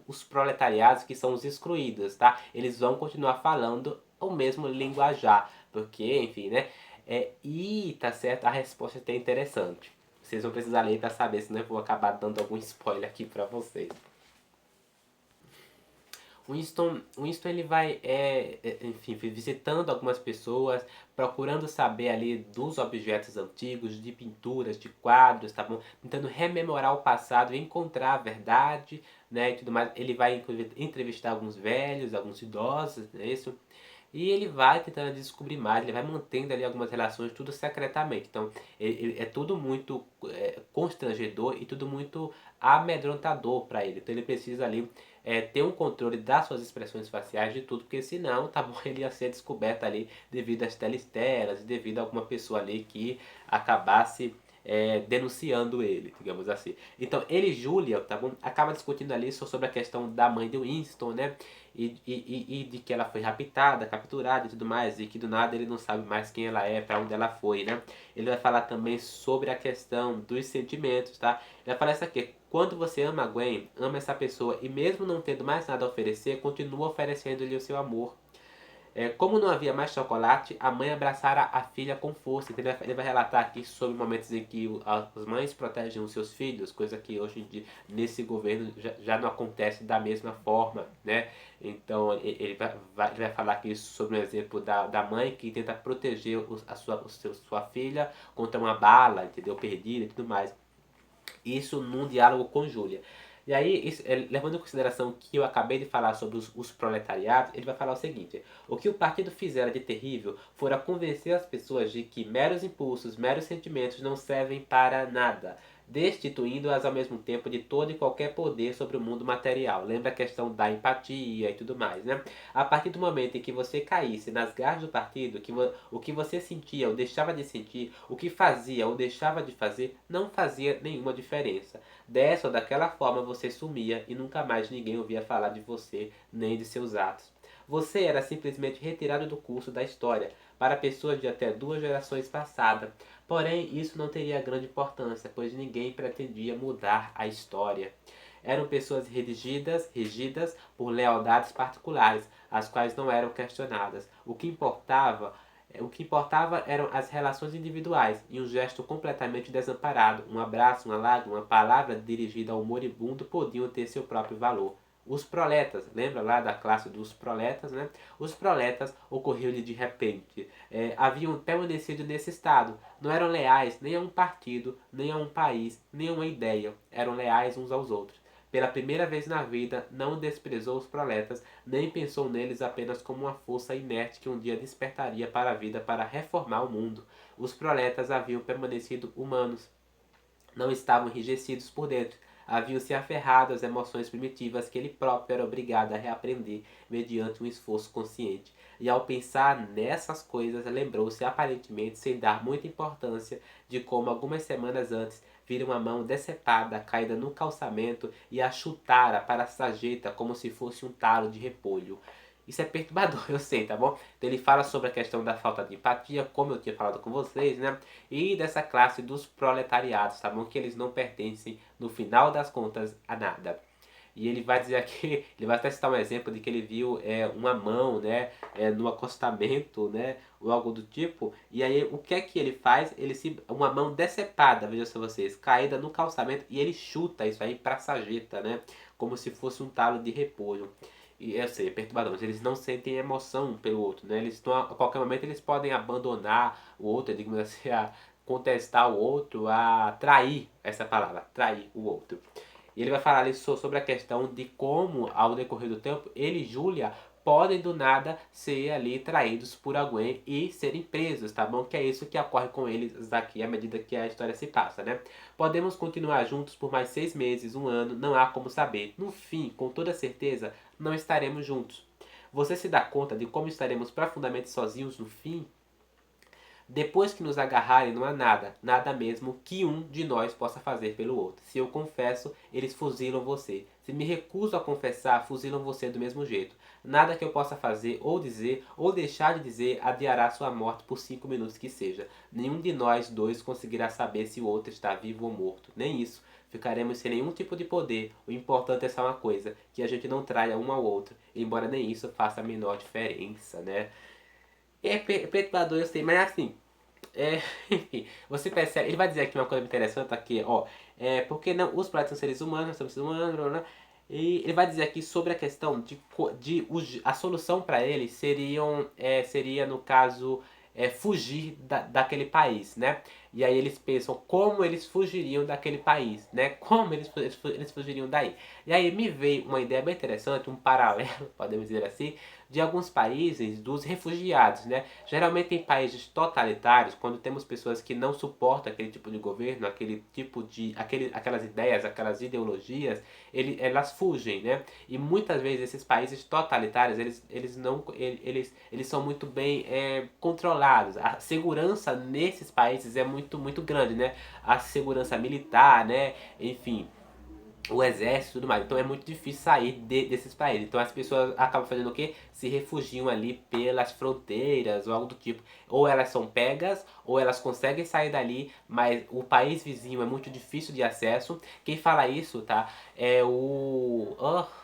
os proletariados que são os excluídos, tá? Eles vão continuar falando o mesmo linguajar, porque, enfim, né? Tá certo, a resposta é até interessante. Vocês vão precisar ler para saber, senão eu vou acabar dando algum spoiler aqui para vocês. Winston ele vai, enfim, visitando algumas pessoas, procurando saber ali dos objetos antigos, de pinturas, de quadros, tá bom? Tentando rememorar o passado e encontrar a verdade, né, e tudo mais. Ele vai inclusive entrevistar alguns velhos, alguns idosos, é isso? E ele vai tentando descobrir mais, ele vai mantendo ali algumas relações, tudo secretamente. Então, é tudo muito constrangedor e tudo muito amedrontador para ele. Então, ele precisa ali ter um controle das suas expressões faciais, de tudo, porque senão, tá bom, ele ia ser descoberto ali devido às telestelas, devido a alguma pessoa ali que acabasse denunciando ele, digamos assim. Então, ele e Julia, tá bom, acaba discutindo ali sobre a questão da mãe de Winston, né? E de que ela foi raptada, capturada e tudo mais, e que do nada ele não sabe mais quem ela é, para onde ela foi, né? Ele vai falar também sobre a questão dos sentimentos, tá? Ele vai falar isso aqui: quando você ama a Gwen, ama essa pessoa, e mesmo não tendo mais nada a oferecer, continua oferecendo-lhe o seu amor. Como não havia mais chocolate, a mãe abraçara a filha com força. Então ele vai relatar aqui sobre momentos em que as mães protegem os seus filhos, coisa que hoje em dia, nesse governo, já não acontece da mesma forma, né? Então ele vai falar aqui sobre um exemplo da mãe que tenta proteger sua filha contra uma bala, entendeu? Perdida e tudo mais. Isso num diálogo com Júlia. E aí, levando em consideração que eu acabei de falar sobre os proletariados, ele vai falar o seguinte: o que o partido fizera de terrível fora convencer as pessoas de que meros impulsos, meros sentimentos não servem para nada, destituindo-as ao mesmo tempo de todo e qualquer poder sobre o mundo material. Lembra a questão da empatia e tudo mais, né? A partir do momento em que você caísse nas garras do partido, o que você sentia ou deixava de sentir, o que fazia ou deixava de fazer, não fazia nenhuma diferença. Dessa ou daquela forma você sumia e nunca mais ninguém ouvia falar de você nem de seus atos. Você era simplesmente retirado do curso da história para pessoas de até 2 gerações passadas. Porém, isso não teria grande importância, pois ninguém pretendia mudar a história. Eram pessoas regidas por lealdades particulares, as quais não eram questionadas. O que importava eram as relações individuais e um gesto completamente desamparado, um abraço, uma lágrima, uma palavra dirigida ao moribundo podiam ter seu próprio valor. Os proletas, lembra lá da classe dos proletas, né? Os proletas ocorreu-lhe de repente. Haviam permanecido nesse estado. Não eram leais nem a um partido, nem a um país, nem a uma ideia. Eram leais uns aos outros. Pela primeira vez na vida, não desprezou os proletas, nem pensou neles apenas como uma força inerte que um dia despertaria para a vida para reformar o mundo. Os proletas haviam permanecido humanos, não estavam enrijecidos por dentro. Haviam-se aferrado às emoções primitivas que ele próprio era obrigado a reaprender mediante um esforço consciente. E ao pensar nessas coisas, lembrou-se aparentemente sem dar muita importância de como algumas semanas antes vira uma mão decepada caída no calçamento e a chutara para a sarjeta como se fosse um talo de repolho. Isso é perturbador, eu sei, tá bom? Então ele fala sobre a questão da falta de empatia, como eu tinha falado com vocês, né? E dessa classe dos proletariados, tá bom? Que eles não pertencem, no final das contas, a nada. E ele vai dizer aqui, ele vai até citar um exemplo de que ele viu uma mão, né, no acostamento, né, ou algo do tipo. E aí o que é que ele faz? Uma mão decepada, vejam só vocês, caída no calçamento e ele chuta isso aí pra sarjeta, né, como se fosse um talo de repolho. E eu sei, é perturbador, mas eles não sentem emoção um pelo outro, né? Eles a qualquer momento eles podem abandonar o outro, digamos assim, a contestar o outro, a trair, essa palavra, trair o outro. E ele vai falar ali sobre a questão de como, ao decorrer do tempo, ele e Júlia podem do nada ser ali traídos por alguém e serem presos, tá bom? Que é isso que ocorre com eles aqui à medida que a história se passa, né? Podemos continuar juntos por mais 6 meses, um ano, não há como saber. No fim, com toda certeza, não estaremos juntos. Você se dá conta de como estaremos profundamente sozinhos no fim? Depois que nos agarrarem, não há nada, nada mesmo que um de nós possa fazer pelo outro. Se eu confesso, eles fuzilam você. Se me recuso a confessar, fuzilam você do mesmo jeito. Nada que eu possa fazer, ou deixar de dizer, adiará sua morte por 5 minutos que seja. Nenhum de nós dois conseguirá saber se o outro está vivo ou morto. Nem isso. Ficaremos sem nenhum tipo de poder. O importante é só uma coisa, que a gente não traia um ao outro, embora nem isso faça a menor diferença, né? É perturbador, eu sei, mas assim, enfim, você percebe, ele vai dizer aqui uma coisa interessante aqui, ó, porque não, os planetas são seres humanos, nós somos seres humanos, blá, blá, e ele vai dizer aqui sobre a questão a solução para eles seria no caso fugir daquele país, né? E aí eles pensam como eles fugiriam daquele país, né? Como eles fugiriam daí. E aí me veio uma ideia bem interessante, um paralelo, podemos dizer assim, de alguns países dos refugiados, né? Geralmente em países totalitários, quando temos pessoas que não suportam aquele tipo de governo, aquelas ideias, aquelas ideologias, elas fugem, né? E muitas vezes esses países totalitários, eles são muito bem controlados. A segurança nesses países é muito grande, né? A segurança militar, né? Enfim, o exército e tudo mais. Então é muito difícil sair desses países. Então as pessoas acabam fazendo o quê? Se refugiam ali pelas fronteiras ou algo do tipo. Ou elas são pegas, ou elas conseguem sair dali, mas o país vizinho é muito difícil de acesso. Quem fala isso, tá? É o...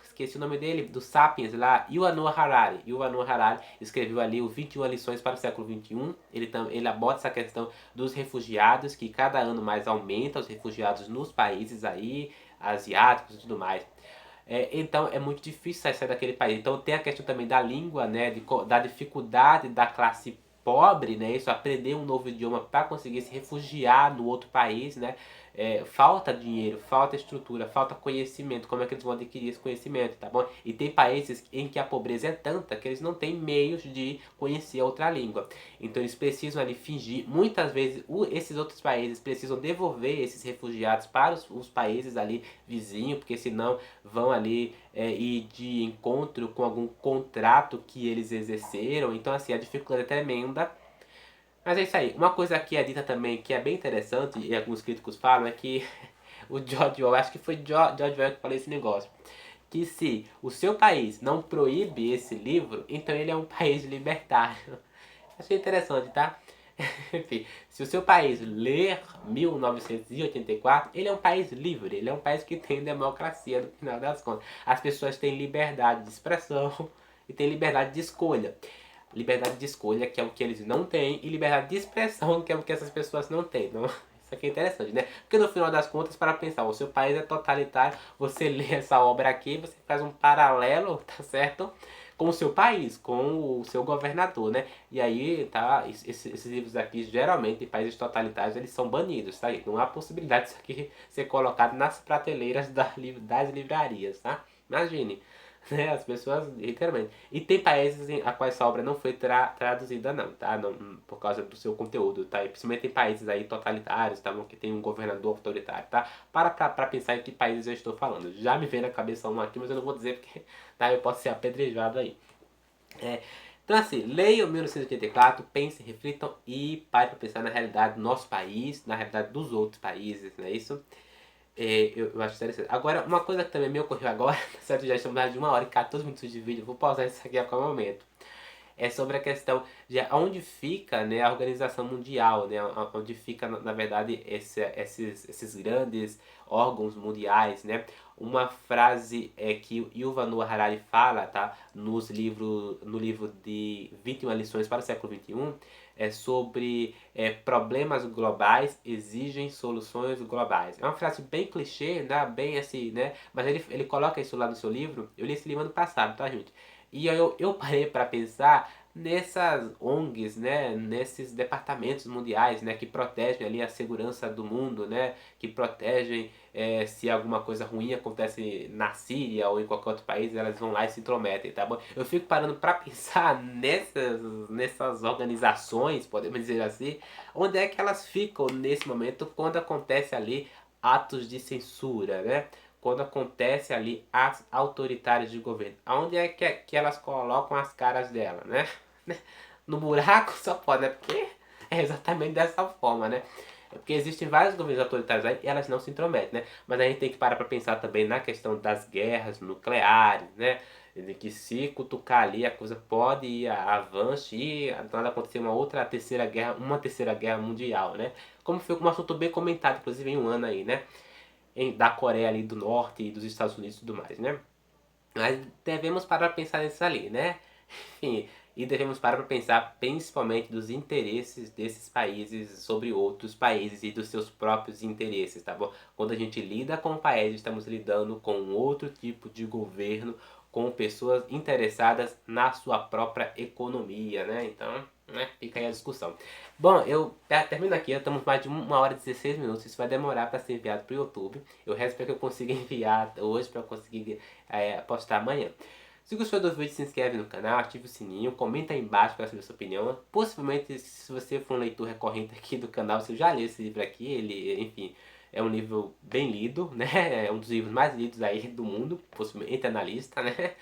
esqueci o nome dele, do Sapiens lá, Yuval Noah Harari. Yuval Noah Harari escreveu ali o 21 lições para o século XXI. Ele aborda essa questão dos refugiados, que cada ano mais aumenta os refugiados nos países aí, asiáticos e tudo mais. Então é muito difícil sair daquele país. Então tem a questão também da língua, né, da dificuldade da classe pobre, né, isso, aprender um novo idioma para conseguir se refugiar no outro país, né, falta dinheiro, falta estrutura, falta conhecimento, como é que eles vão adquirir esse conhecimento, tá bom? E tem países em que a pobreza é tanta que eles não têm meios de conhecer outra língua. Então eles precisam ali fingir, muitas vezes esses outros países precisam devolver esses refugiados para os países ali vizinhos, porque senão vão ali ir de encontro com algum contrato que eles exerceram. Então assim, a dificuldade é tremenda. Mas é isso aí. Uma coisa que é dita também que é bem interessante, e alguns críticos falam, é que o George Orwell, acho que foi George Orwell que falou esse negócio, que se o seu país não proíbe esse livro, então ele é um país libertário. Achei interessante, tá? Enfim, se o seu país ler 1984, ele é um país livre, ele é um país que tem democracia no final das contas. As pessoas têm liberdade de expressão e têm liberdade de escolha. Liberdade de escolha, que é o que eles não têm, e liberdade de expressão, que é o que essas pessoas não têm. Não? Isso aqui é interessante, né? Porque no final das contas, para pensar, o seu país é totalitário, você lê essa obra aqui, você faz um paralelo, tá certo? Com o seu país, com o seu governador, né? E aí, tá, esses livros aqui, geralmente, em países totalitários, eles são banidos, tá? Não há possibilidade disso aqui ser colocado nas prateleiras das livrarias, tá? Imagine, né? As pessoas, literalmente. E tem países a quais essa obra não foi traduzida, não, tá? Não, por causa do seu conteúdo, tá? E principalmente em países aí totalitários, tá? Que tem um governador autoritário, tá? Pra pensar em que países eu estou falando. Já me veio na cabeça um aqui, mas eu não vou dizer porque tá? Eu posso ser apedrejado aí. É, então assim, leiam 1984, pensem, reflitam e parem para pensar na realidade do nosso país, na realidade dos outros países, não é isso? Eu acho interessante. Agora, uma coisa que também me ocorreu agora, certo? Já estamos mais de 1 hora e 14 minutos de vídeo, vou pausar isso aqui a qualquer momento. É sobre a questão de onde fica, né, a organização mundial, né, onde fica, na verdade, esses grandes órgãos mundiais, né. Uma frase que o Yuval Noah Harari fala, tá, no livro de 21 lições para o século XXI, é sobre problemas globais exigem soluções globais. É uma frase bem clichê, né, bem assim, né, mas ele coloca isso lá no seu livro. Eu li esse livro ano passado, tá, gente? E eu parei para pensar nessas ONGs, né, nesses departamentos mundiais, né, que protegem ali a segurança do mundo, né, que protegem se alguma coisa ruim acontece na Síria ou em qualquer outro país, elas vão lá e se intrometem, tá bom? Eu fico parando para pensar nessas organizações, podemos dizer assim, onde é que elas ficam nesse momento quando acontece ali atos de censura, né? Quando acontece ali as autoritárias de governo. Aonde é que elas colocam as caras dela, né? No buraco só pode, né? Porque é exatamente dessa forma, né? É porque existem vários governos autoritários aí e elas não se intrometem, né? Mas a gente tem que parar para pensar também na questão das guerras nucleares, né? De que se cutucar ali a coisa pode ir avante e pode acontecer uma terceira guerra mundial, né? Como foi um assunto bem comentado, inclusive em um ano aí, né? Da Coreia ali do Norte e dos Estados Unidos e tudo mais, né? Mas devemos parar para pensar nisso ali, né? Enfim, e devemos parar para pensar principalmente dos interesses desses países sobre outros países e dos seus próprios interesses, tá bom? Quando a gente lida com o país, estamos lidando com outro tipo de governo, com pessoas interessadas na sua própria economia, né? Então, né, fica aí a discussão. Bom, eu termino aqui, estamos mais de 1 hora e 16 minutos, isso vai demorar para ser enviado para o YouTube. Eu espero que eu consiga enviar hoje para eu conseguir postar amanhã. Se gostou do vídeo, se inscreve no canal, ative o sininho, comenta aí embaixo para saber a sua opinião. Possivelmente, se você for um leitor recorrente aqui do canal, você já leu esse livro aqui, ele, enfim, é um livro bem lido, né? É um dos livros mais lidos aí do mundo, possivelmente na lista, né?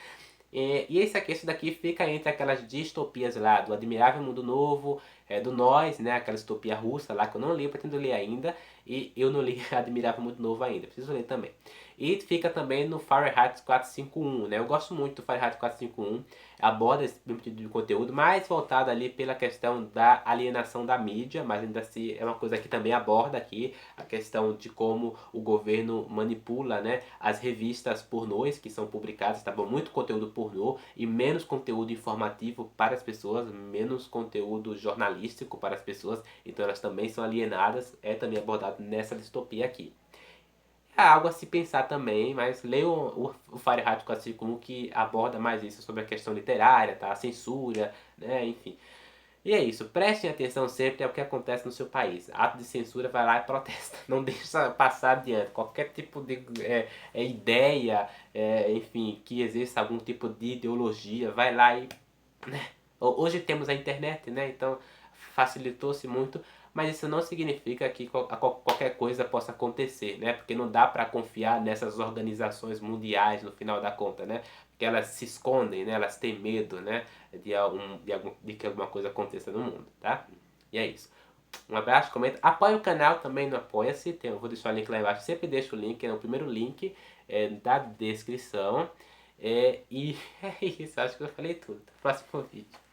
E esse daqui fica entre aquelas distopias lá, do Admirável Mundo Novo, do Nós, né? Aquela distopia russa lá que eu não li, eu pretendo ler ainda. E eu não li Admirável Mundo Novo ainda, preciso ler também. E fica também no Fahrenheit 451, né? Eu gosto muito do Fahrenheit 451, aborda esse mesmo tipo de conteúdo, mais voltado ali pela questão da alienação da mídia, mas ainda assim é uma coisa que também aborda aqui a questão de como o governo manipula, né, as revistas pornôs que são publicadas, tá bom? Muito conteúdo pornô e menos conteúdo informativo para as pessoas, menos conteúdo jornalístico para as pessoas, então elas também são alienadas, é também abordado nessa distopia aqui. É algo a se pensar também, mas leia o Fahrenheit 451 que aborda mais isso sobre a questão literária, tá? A censura, né? Enfim. E é isso, prestem atenção sempre ao que acontece no seu país. Ato de censura, vai lá e protesta. Não deixa passar adiante. Qualquer tipo de ideia, enfim, que exista algum tipo de ideologia, vai lá e... Né? Hoje temos a internet, né? Então facilitou-se muito, mas isso não significa que qualquer coisa possa acontecer, né? Porque não dá para confiar nessas organizações mundiais no final da conta, né? Porque elas se escondem, né? Elas têm medo, né? De que alguma coisa aconteça no mundo, tá? E é isso. Um abraço, comenta. Apoie o canal também no Apoia-se. Eu vou deixar o link lá embaixo. Sempre deixo o link, é o primeiro link da descrição. E é isso, acho que eu falei tudo. Próximo vídeo.